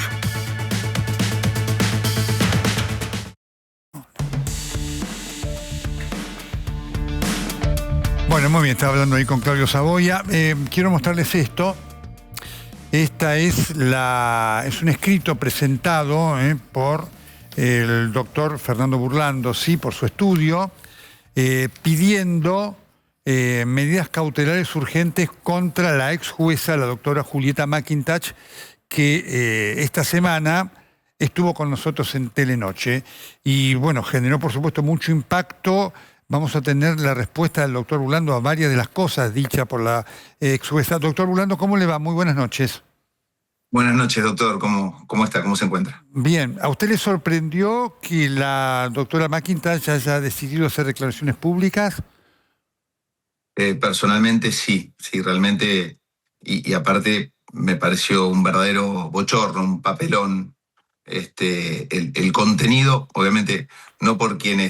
Bueno, muy bien, estaba hablando ahí con Claudio Saboya. Quiero mostrarles esto. Esta es un escrito presentado por el doctor Fernando Burlando, sí, por su estudio, pidiendo medidas cautelares urgentes contra la ex jueza, la doctora Julieta McIntosh, que esta semana estuvo con nosotros en Telenoche y, bueno, generó, por supuesto, mucho impacto. Vamos a tener la respuesta del doctor Burlando a varias de las cosas dichas por la ex jueza. Doctor Burlando, ¿cómo le va? Muy buenas noches. Buenas noches, doctor. ¿Cómo está? ¿Cómo se encuentra? Bien. ¿A usted le sorprendió que la doctora McIntosh haya decidido hacer declaraciones públicas? Personalmente sí, realmente. Y aparte me pareció un verdadero bochorno, un papelón. El contenido, obviamente, no por quien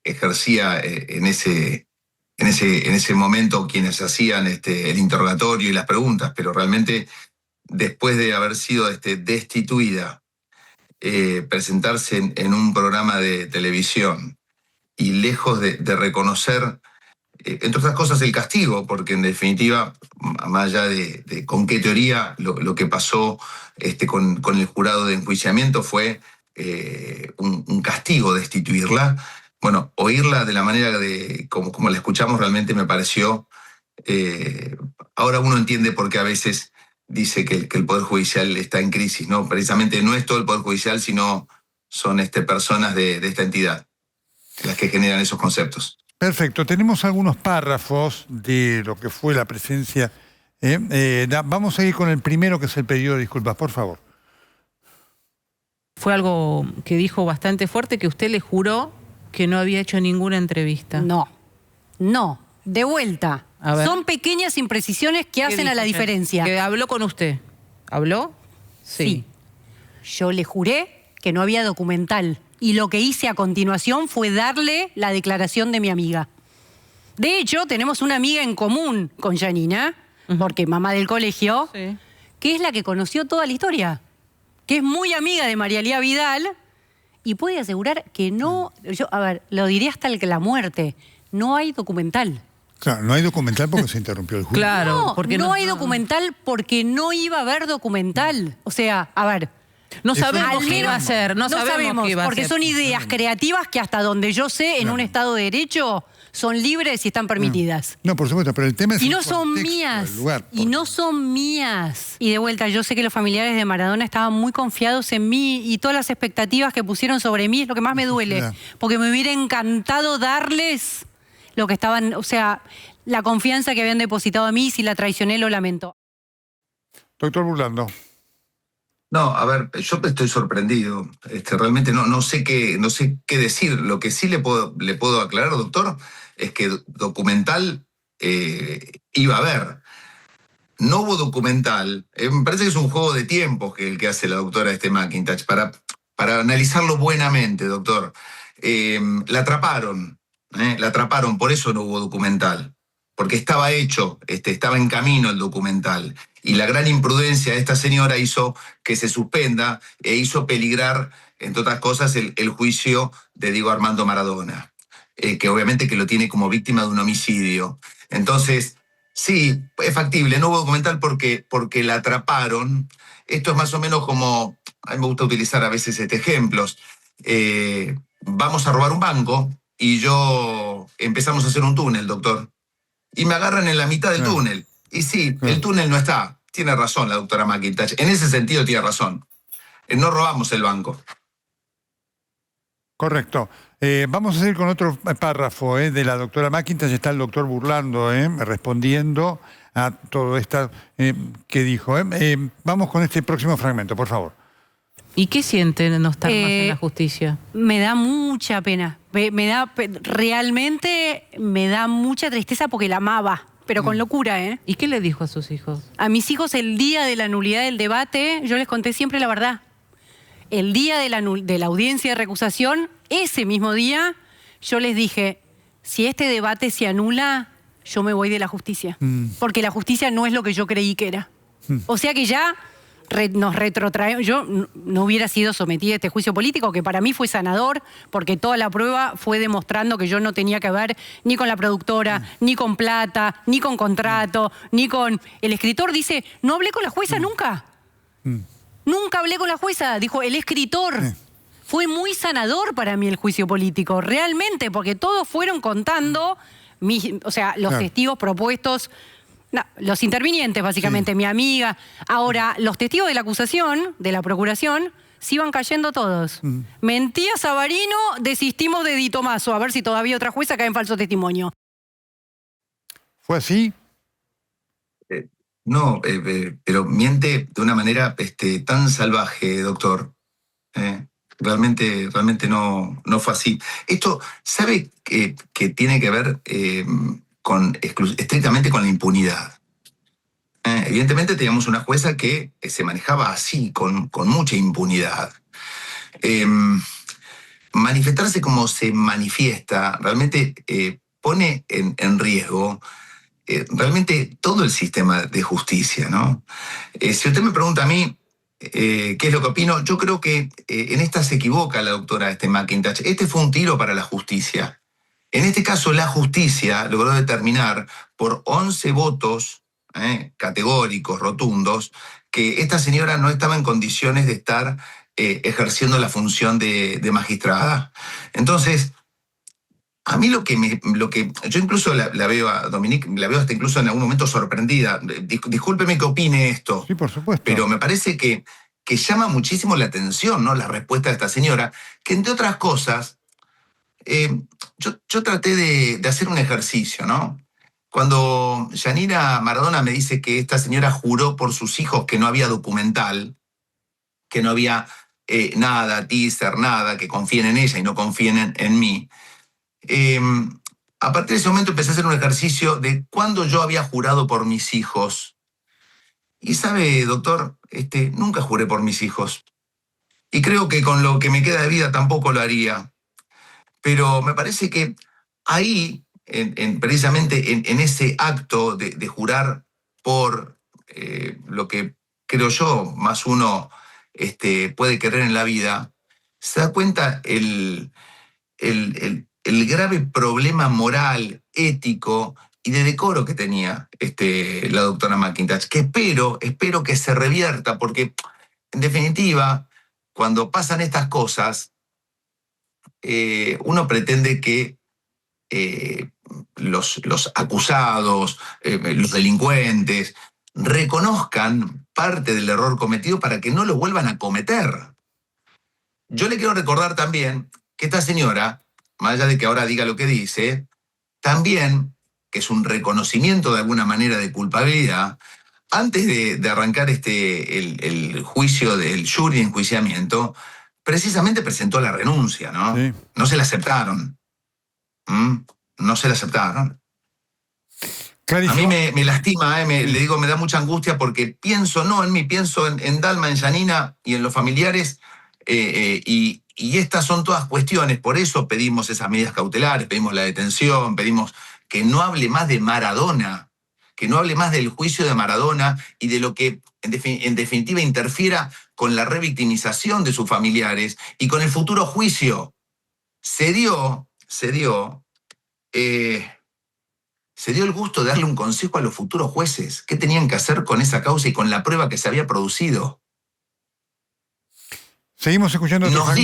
ejercía en ese momento quienes hacían el interrogatorio y las preguntas, pero realmente después de haber sido destituida, presentarse en un programa de televisión y lejos de reconocer, entre otras cosas, el castigo, porque en definitiva, más allá de con qué teoría, lo que pasó con el jurado de enjuiciamiento fue un castigo, destituirla. Bueno, oírla de la manera como la escuchamos realmente me pareció... ahora uno entiende por qué a veces dice que el Poder Judicial está en crisis, ¿no? Precisamente no es todo el Poder Judicial, sino son personas de esta entidad las que generan esos conceptos. Perfecto. Tenemos algunos párrafos de lo que fue la presencia. Vamos a ir con el primero, que es el pedido de disculpas, por favor. Fue algo que dijo bastante fuerte, que usted le juró que no había hecho ninguna entrevista. No, de vuelta. A ver. Son pequeñas imprecisiones que hacen a la diferencia. Que habló con usted. ¿Habló? Sí. Yo le juré que no había documental. Y lo que hice a continuación fue darle la declaración de mi amiga. De hecho, tenemos una amiga en común con Janina, porque mamá del colegio, Sí. que es la que conoció toda la historia, que es muy amiga de María Lía Vidal, y puede asegurar que no, lo diré hasta la muerte, no hay documental. Claro, no hay documental porque se interrumpió el juicio. Claro. No, porque no hay documental porque no iba a haber documental. O sea, No sabemos al qué iba a menos hacer. No sabemos qué iba a porque hacer. son ideas creativas que hasta donde yo sé, en un Estado de Derecho, son libres y están permitidas. No, por supuesto, pero el tema es Y el no son contexto, mías. el lugar, Y no son mías. Y de vuelta, yo sé que los familiares de Maradona estaban muy confiados en mí y todas las expectativas que pusieron sobre mí es lo que más me duele. Claro. Porque me hubiera encantado darles lo que estaban, o sea, la confianza que habían depositado a mí. Si la traicioné, lo lamento. Doctor Burlando. No, a ver, yo estoy sorprendido. Realmente no sé qué decir. Lo que sí le puedo aclarar, doctor, es que documental iba a haber. No hubo documental. Me parece que es un juego de tiempos el que hace la doctora McIntosh para analizarlo buenamente, doctor. La atraparon, por eso no hubo documental. Porque estaba hecho, estaba en camino el documental. Y la gran imprudencia de esta señora hizo que se suspenda e hizo peligrar, entre otras cosas, el juicio de Diego Armando Maradona. que obviamente que lo tiene como víctima de un homicidio. Entonces, sí, es factible. No hubo documental porque la atraparon. Esto es más o menos como, a mí me gusta utilizar a veces ejemplos. Vamos a robar un banco y empezamos a hacer un túnel, doctor. Y me agarran en la mitad del túnel. Y sí, el túnel no está. Tiene razón la doctora McIntosh. En ese sentido tiene razón. No robamos el banco. Correcto. Vamos a seguir con otro párrafo de la doctora McIntosh. Está el doctor Burlando respondiendo a todo esto que dijo. Vamos con este próximo fragmento, por favor. ¿Y qué siente no estar más en la justicia? Me da mucha pena. Realmente me da mucha tristeza porque la amaba, pero con locura, ¿eh? ¿Y qué le dijo a sus hijos? A mis hijos el día de la nulidad del debate, yo les conté siempre la verdad. El día de la audiencia de recusación, ese mismo día, yo les dije, si este debate se anula, yo me voy de la justicia. Porque la justicia no es lo que yo creí que era. O sea que ya nos retrotraemos. Yo no hubiera sido sometida a este juicio político, que para mí fue sanador, porque toda la prueba fue demostrando que yo no tenía que ver ni con la productora, ni con plata, ni con contrato, ni con... El escritor dice, no hablé con la jueza nunca. Nunca hablé con la jueza, dijo el escritor. Fue muy sanador para mí el juicio político, realmente, porque todos fueron contando, los testigos propuestos, los intervinientes básicamente, mi amiga. Ahora, los testigos de la acusación, de la procuración, se iban cayendo todos. Mentía Savarino, desistimos de Di Tomaso, a ver si todavía otra jueza cae en falso testimonio. ¿Fue así? No, pero miente de una manera tan salvaje, doctor. Realmente no fue así. Esto, ¿sabe que tiene que ver estrictamente con la impunidad? Evidentemente teníamos una jueza que se manejaba así, con mucha impunidad. Manifestarse como se manifiesta realmente pone en riesgo realmente todo el sistema de justicia, ¿no? Si usted me pregunta a mí qué es lo que opino, yo creo que en esta se equivoca la doctora McIntosh. Este fue un tiro para la justicia. En este caso, la justicia logró determinar por 11 votos categóricos, rotundos, que esta señora no estaba en condiciones de estar ejerciendo la función de magistrada. Entonces, a mí lo que yo incluso la veo a Dominique, la veo hasta incluso en algún momento sorprendida. Discúlpeme que opine esto. Sí, por supuesto. Pero me parece que llama muchísimo la atención, ¿no? La respuesta de esta señora, que entre otras cosas, yo traté de hacer un ejercicio, ¿no? Cuando Yanira Maradona me dice que esta señora juró por sus hijos que no había documental, que no había nada, teaser, nada, que confíen en ella y no confíen en mí. A partir de ese momento empecé a hacer un ejercicio de cuándo yo había jurado por mis hijos. Y sabe, doctor, nunca juré por mis hijos. Y creo que con lo que me queda de vida tampoco lo haría. Pero me parece que ahí, precisamente en ese acto de jurar por lo que creo yo, más uno puede querer en la vida, se da cuenta el grave problema moral, ético y de decoro que tenía la doctora McIntosh, que espero que se revierta, porque en definitiva, cuando pasan estas cosas, uno pretende que los acusados, los delincuentes, reconozcan parte del error cometido para que no lo vuelvan a cometer. Yo le quiero recordar también que esta señora, más allá de que ahora diga lo que dice, también, que es un reconocimiento de alguna manera de culpabilidad, antes de arrancar el juicio del jury de enjuiciamiento, precisamente presentó la renuncia, ¿no? Sí. No se la aceptaron. No se la aceptaron. Clarísimo. A mí me lastima, le digo, me da mucha angustia porque pienso no en mí, pienso en Dalma, en Yanina y en los familiares, y estas son todas cuestiones. Por eso pedimos esas medidas cautelares, pedimos la detención, pedimos que no hable más de Maradona, que no hable más del juicio de Maradona y de lo que en definitiva interfiera con la revictimización de sus familiares y con el futuro juicio. Se dio se dio el gusto de darle un consejo a los futuros jueces. ¿Qué tenían que hacer con esa causa y con la prueba que se había producido? Seguimos escuchando. Nos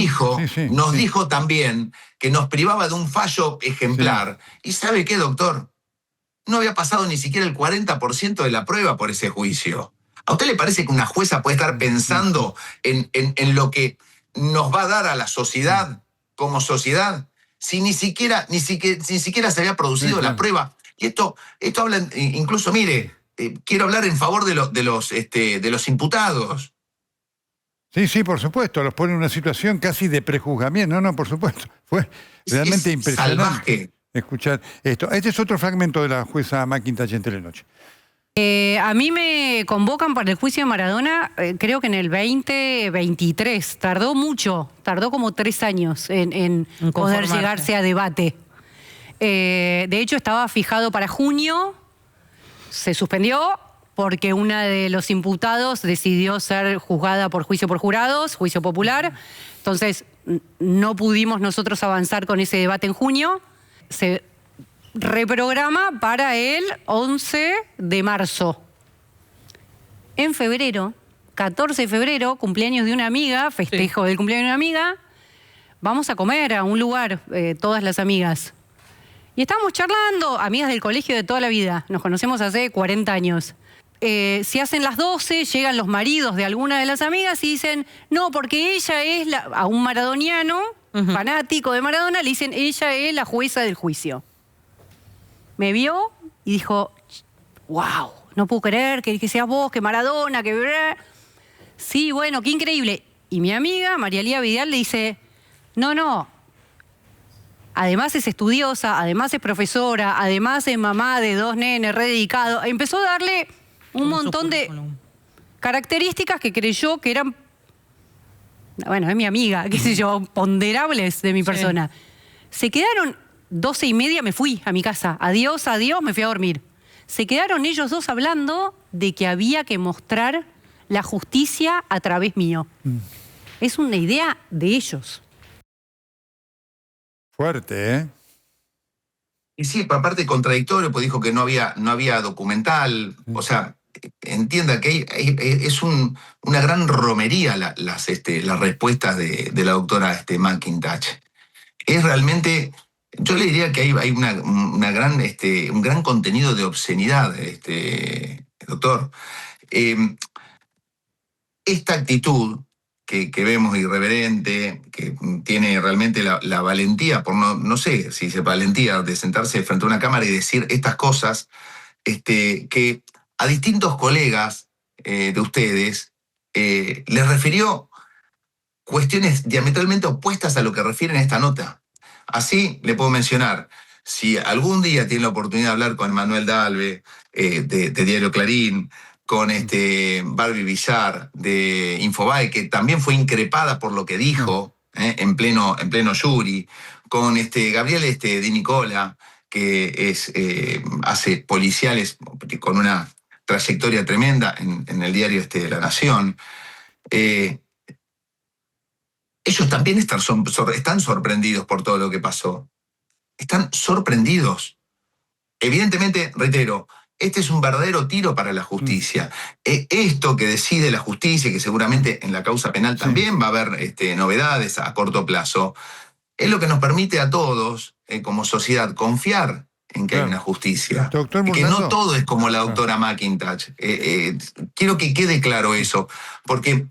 dijo también que nos privaba de un fallo ejemplar. ¿Y sabe qué, doctor? No había pasado ni siquiera el 40% de la prueba por ese juicio. ¿A usted le parece que una jueza puede estar pensando en lo que nos va a dar a la sociedad como sociedad si ni siquiera se había producido la prueba? Y esto habla, incluso, mire, quiero hablar en favor de los imputados. Sí, por supuesto, los pone en una situación casi de prejuzgamiento. No, por supuesto. Fue realmente impresionante salvaje escuchar esto. Este es otro fragmento de la jueza McIntosh en Telenoche. A mí me convocan para el juicio de Maradona, creo que en el 2023. Tardó mucho, tardó como 3 años en poder llegarse a debate. De hecho, estaba fijado para junio, se suspendió porque una de los imputados decidió ser juzgada por juicio por jurados, juicio popular. Entonces, no pudimos nosotros avanzar con ese debate en junio. Se reprograma para el 11 de marzo. En febrero, 14 de febrero, cumpleaños de una amiga, festejo del cumpleaños de una amiga, vamos a comer a un lugar, todas las amigas. Y estábamos charlando, amigas del colegio de toda la vida, nos conocemos hace 40 años. Se hacen las 12, llegan los maridos de alguna de las amigas y dicen, no, porque ella es, a un maradoniano, fanático de Maradona, le dicen, ella es la jueza del juicio. Me vio y dijo, wow, no puedo creer que seas vos, que Maradona, que... Sí, bueno, qué increíble. Y mi amiga, María Lía Vidal, le dice, no, además es estudiosa, además es profesora, además es mamá de 2 nenes, re dedicado. Empezó a darle un montón de características que creyó que eran, bueno, es mi amiga, qué sé yo, ponderables de mi persona. Se quedaron 12:30, me fui a mi casa. Adiós, me fui a dormir. Se quedaron ellos dos hablando de que había que mostrar la justicia a través mío. Es una idea de ellos. Fuerte, ¿eh? Y sí, aparte contradictorio, pues dijo que no había documental. O sea, entienda que es una gran romería las respuestas de la doctora McIntosh. Es realmente... Yo le diría que hay un gran contenido de obscenidad, doctor. Esta actitud que vemos irreverente, que tiene realmente la valentía, por no sé si es valentía, de sentarse frente a una cámara y decir estas cosas, que a distintos colegas de ustedes les refirió cuestiones diametralmente opuestas a lo que refieren a esta nota. Así le puedo mencionar, si algún día tiene la oportunidad de hablar con Manuel Dalve, de Diario Clarín, con Barbie Villar, de Infobae, que también fue increpada por lo que dijo en pleno jury, con Gabriel Di Nicola, que hace policiales con una trayectoria tremenda en el diario La Nación. Ellos también están sorprendidos por todo lo que pasó. Están sorprendidos. Evidentemente, reitero, este es un verdadero tiro para la justicia. Esto que decide la justicia, que seguramente en la causa penal también va a haber novedades a corto plazo, es lo que nos permite a todos, como sociedad, confiar en que hay una justicia. Doctor que no todo es como la doctora McIntosh. Quiero que quede claro eso, porque...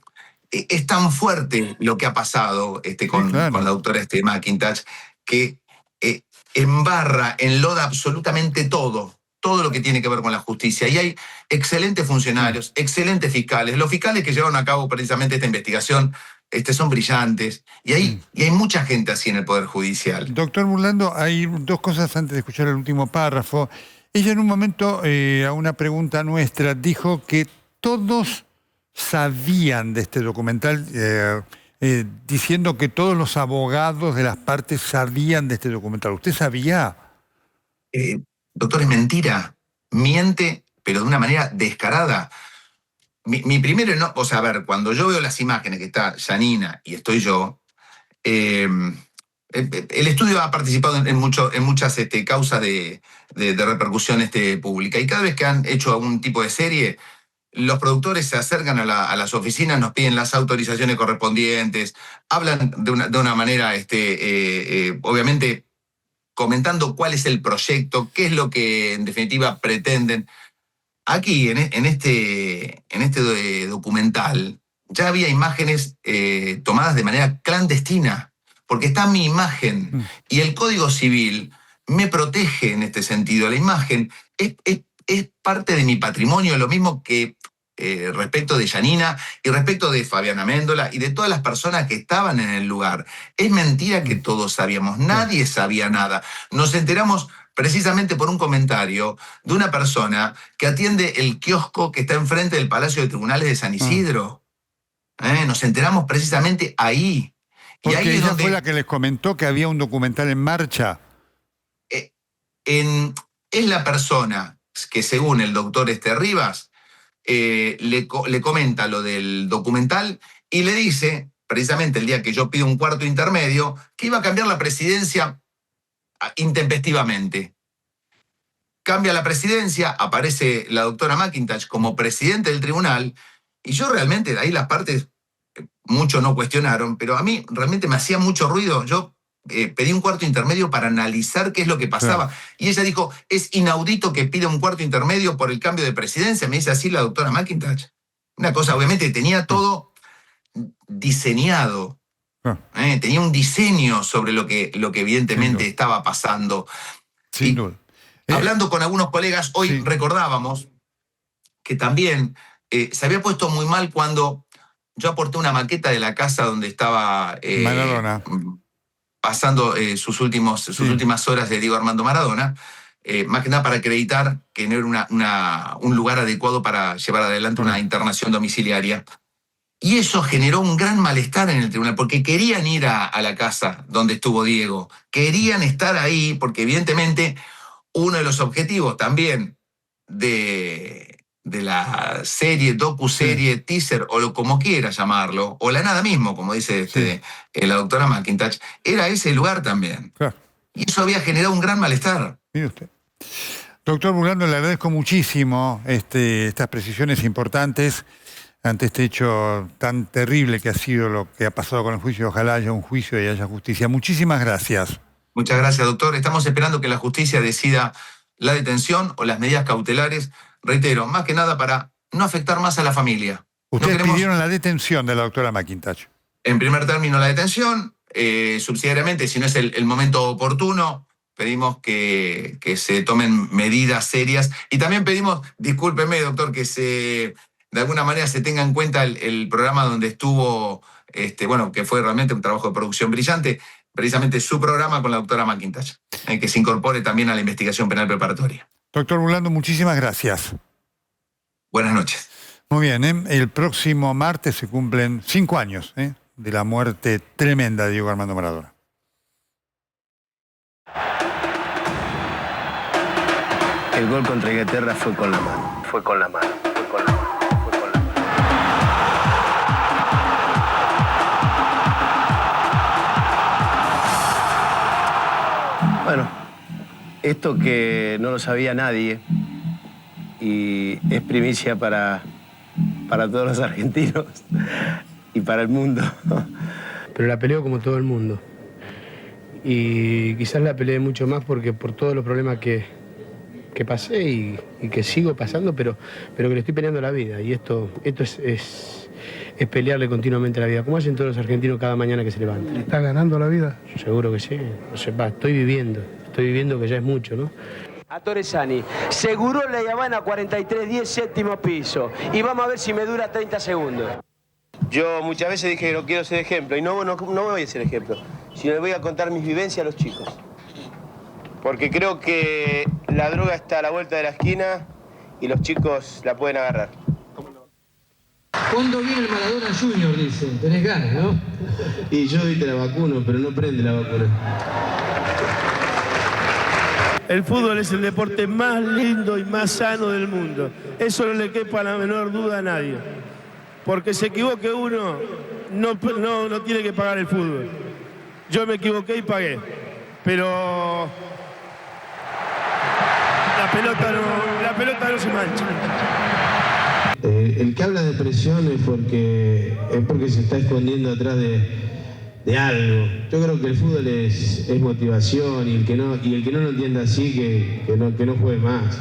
Es tan fuerte lo que ha pasado con la doctora McIntosh que embarra, enloda absolutamente todo lo que tiene que ver con la justicia. Y hay excelentes funcionarios, excelentes fiscales. Los fiscales que llevaron a cabo precisamente esta investigación son brillantes. Y hay mucha gente así en el Poder Judicial. Doctor Burlando, hay 2 cosas antes de escuchar el último párrafo. Ella en un momento, a una pregunta nuestra, dijo que todos sabían de este documental, diciendo que todos los abogados de las partes sabían de este documental. ¿Usted sabía? Doctor, es mentira. Miente, pero de una manera descarada. Mi primero, o sea, a ver, cuando yo veo las imágenes que está Janina y estoy yo, el estudio ha participado en muchas causas de repercusión pública, y cada vez que han hecho algún tipo de serie, los productores se acercan a las oficinas, nos piden las autorizaciones correspondientes, hablan de una manera, obviamente, comentando cuál es el proyecto, qué es lo que en definitiva pretenden. Aquí, en este documental, ya había imágenes tomadas de manera clandestina, porque está mi imagen, y el Código Civil me protege en este sentido. La imagen es parte de mi patrimonio, lo mismo que respecto de Yanina y respecto de Fabiana Méndola y de todas las personas que estaban en el lugar. Es mentira que todos sabíamos, nadie sabía nada. Nos enteramos precisamente por un comentario de una persona que atiende el kiosco que está enfrente del Palacio de Tribunales de San Isidro. Nos enteramos precisamente ahí. Porque y ahí ella fue la que les comentó que había un documental en marcha. Es la persona que, según el doctor Rivas, le comenta lo del documental y le dice, precisamente el día que yo pido un cuarto intermedio, que iba a cambiar la presidencia intempestivamente. Cambia la presidencia, aparece la doctora McIntosh como presidente del tribunal, y yo realmente, de ahí las partes, muchos no cuestionaron, pero a mí realmente me hacía mucho ruido. Yo pedí un cuarto intermedio para analizar qué es lo que pasaba. Claro. Y ella dijo, es inaudito que pida un cuarto intermedio por el cambio de presidencia. Me dice así la doctora McIntosh. Una cosa, obviamente, tenía todo diseñado. Tenía un diseño sobre lo que evidentemente estaba pasando. Sin duda. Hablando con algunos colegas, hoy recordábamos que también se había puesto muy mal cuando yo aporté una maqueta de la casa donde estaba Maradona pasando sus últimas horas de Diego Armando Maradona, más que nada para acreditar que no era un lugar adecuado para llevar adelante una internación domiciliaria. Y eso generó un gran malestar en el tribunal, porque querían ir a la casa donde estuvo Diego, querían estar ahí, porque evidentemente uno de los objetivos también de la serie, docuserie, teaser, o como quiera llamarlo, o la nada mismo, como dice la doctora McIntosh, era ese lugar también. Claro. Y eso había generado un gran malestar. Mire usted. Doctor Burlando, le agradezco muchísimo estas precisiones importantes ante este hecho tan terrible que ha sido lo que ha pasado con el juicio. Ojalá haya un juicio y haya justicia. Muchísimas gracias. Muchas gracias, doctor. Estamos esperando que la justicia decida la detención o las medidas cautelares. Reitero, más que nada para no afectar más a la familia. Ustedes pidieron la detención de la doctora McIntosh. En primer término, la detención. Subsidiariamente, si no es el momento oportuno, pedimos que se tomen medidas serias. Y también pedimos, discúlpeme, doctor, que de alguna manera se tenga en cuenta el programa donde estuvo, que fue realmente un trabajo de producción brillante, precisamente su programa con la doctora McIntosh, que se incorpore también a la investigación penal preparatoria. Doctor Burlando, muchísimas gracias. Buenas noches. Muy bien, el próximo martes se cumplen 5 años de la muerte tremenda de Diego Armando Maradona. El gol contra Inglaterra fue con la mano. Fue con la mano. Fue con la mano. Fue con la mano. Bueno. Esto que no lo sabía nadie y es primicia para todos los argentinos y para el mundo. Pero la peleo como todo el mundo. Y quizás la peleé mucho más porque por todos los problemas que pasé y que sigo pasando, pero que le estoy peleando la vida. Y esto es pelearle continuamente la vida, como hacen todos los argentinos cada mañana que se levantan. ¿Le está ganando la vida? Seguro que sí. No sé, estoy viviendo que ya es mucho, ¿no? A Torresani, seguro la Habana 4310, séptimo piso. Y vamos a ver si me dura 30 segundos. Yo muchas veces dije que no quiero ser ejemplo, y no voy a ser ejemplo, sino le voy a contar mis vivencias a los chicos. Porque creo que la droga está a la vuelta de la esquina y los chicos la pueden agarrar. ¿Cuándo viene el Maradona Junior? Dice. Tenés ganas, ¿no? Y yo te la vacuno, pero no prende la vacuna. El fútbol es el deporte más lindo y más sano del mundo. Eso no le quepa la menor duda a nadie. Porque se equivoque uno, no tiene que pagar el fútbol. yo me equivoqué y pagué. Pero la pelota no se mancha. El que habla de presión es porque se está escondiendo atrás de algo. Yo creo que el fútbol es motivación y el que no lo entienda así que no juegue más.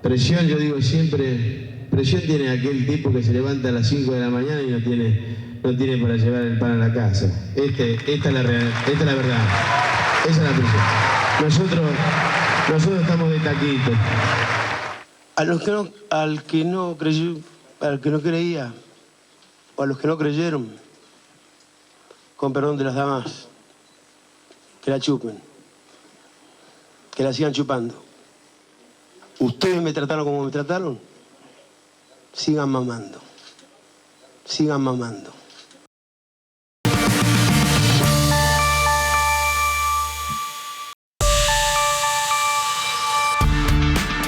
Presión, yo digo siempre, presión tiene aquel tipo que se levanta a las 5 de la mañana y no tiene para llevar el pan a la casa. Esta es la verdad. Esa es la presión. Nosotros estamos de taquito. Al que no creía, o a los que no creyeron, con perdón de las damas, que la chupen, que la sigan chupando. Ustedes me trataron como me trataron, sigan mamando, sigan mamando.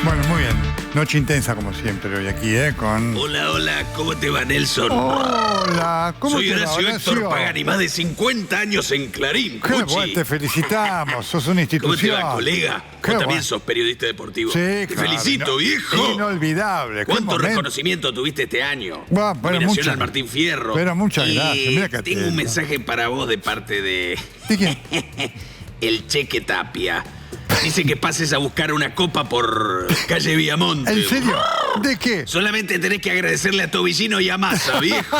Bueno, muy bien. Noche intensa como siempre hoy aquí, con... Hola, ¿cómo te va, Nelson? Hola, ¿cómo Soy te va, Horacio Horacio? Héctor Pagani, más de 50 años en Clarín, Qué Cuchi. bueno, te felicitamos, sos una institución. ¿Cómo te va, colega? Qué Vos también bueno. sos periodista deportivo. Sí, Te claro, felicito, viejo. Inolvidable. qué ¿Cuánto momento. reconocimiento tuviste este año? Bueno, pero Nominación mucho. al Martín Fierro. Pero muchas Y gracias, mira que tengo un atento. mensaje para vos de parte de... ¿De quién? El Cheque Tapia. Dice que pases a buscar una copa por calle Viamonte. ¿En serio? ¿De qué? Solamente tenés que agradecerle a Tobillino y a Massa, viejo.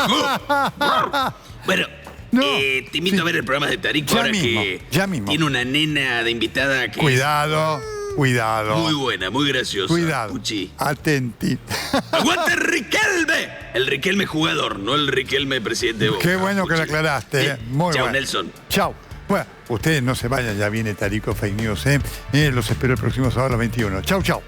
Bueno, te invito a ver el programa de Tarico Ya ahora mismo, que ya mismo. tiene una nena de invitada que Cuidado, cuidado. es muy buena, muy graciosa. Cuidado. Cuchi. Atenti. ¡Aguante Riquelme! El Riquelme jugador, no el Riquelme presidente de Boca. Qué bueno que Cuchi. lo aclaraste. Muy Chao, bueno. Nelson. Chao. Bueno, ustedes no se vayan, ya viene Tarico Fake News. Los espero el próximo sábado a las 21. Chau, chau.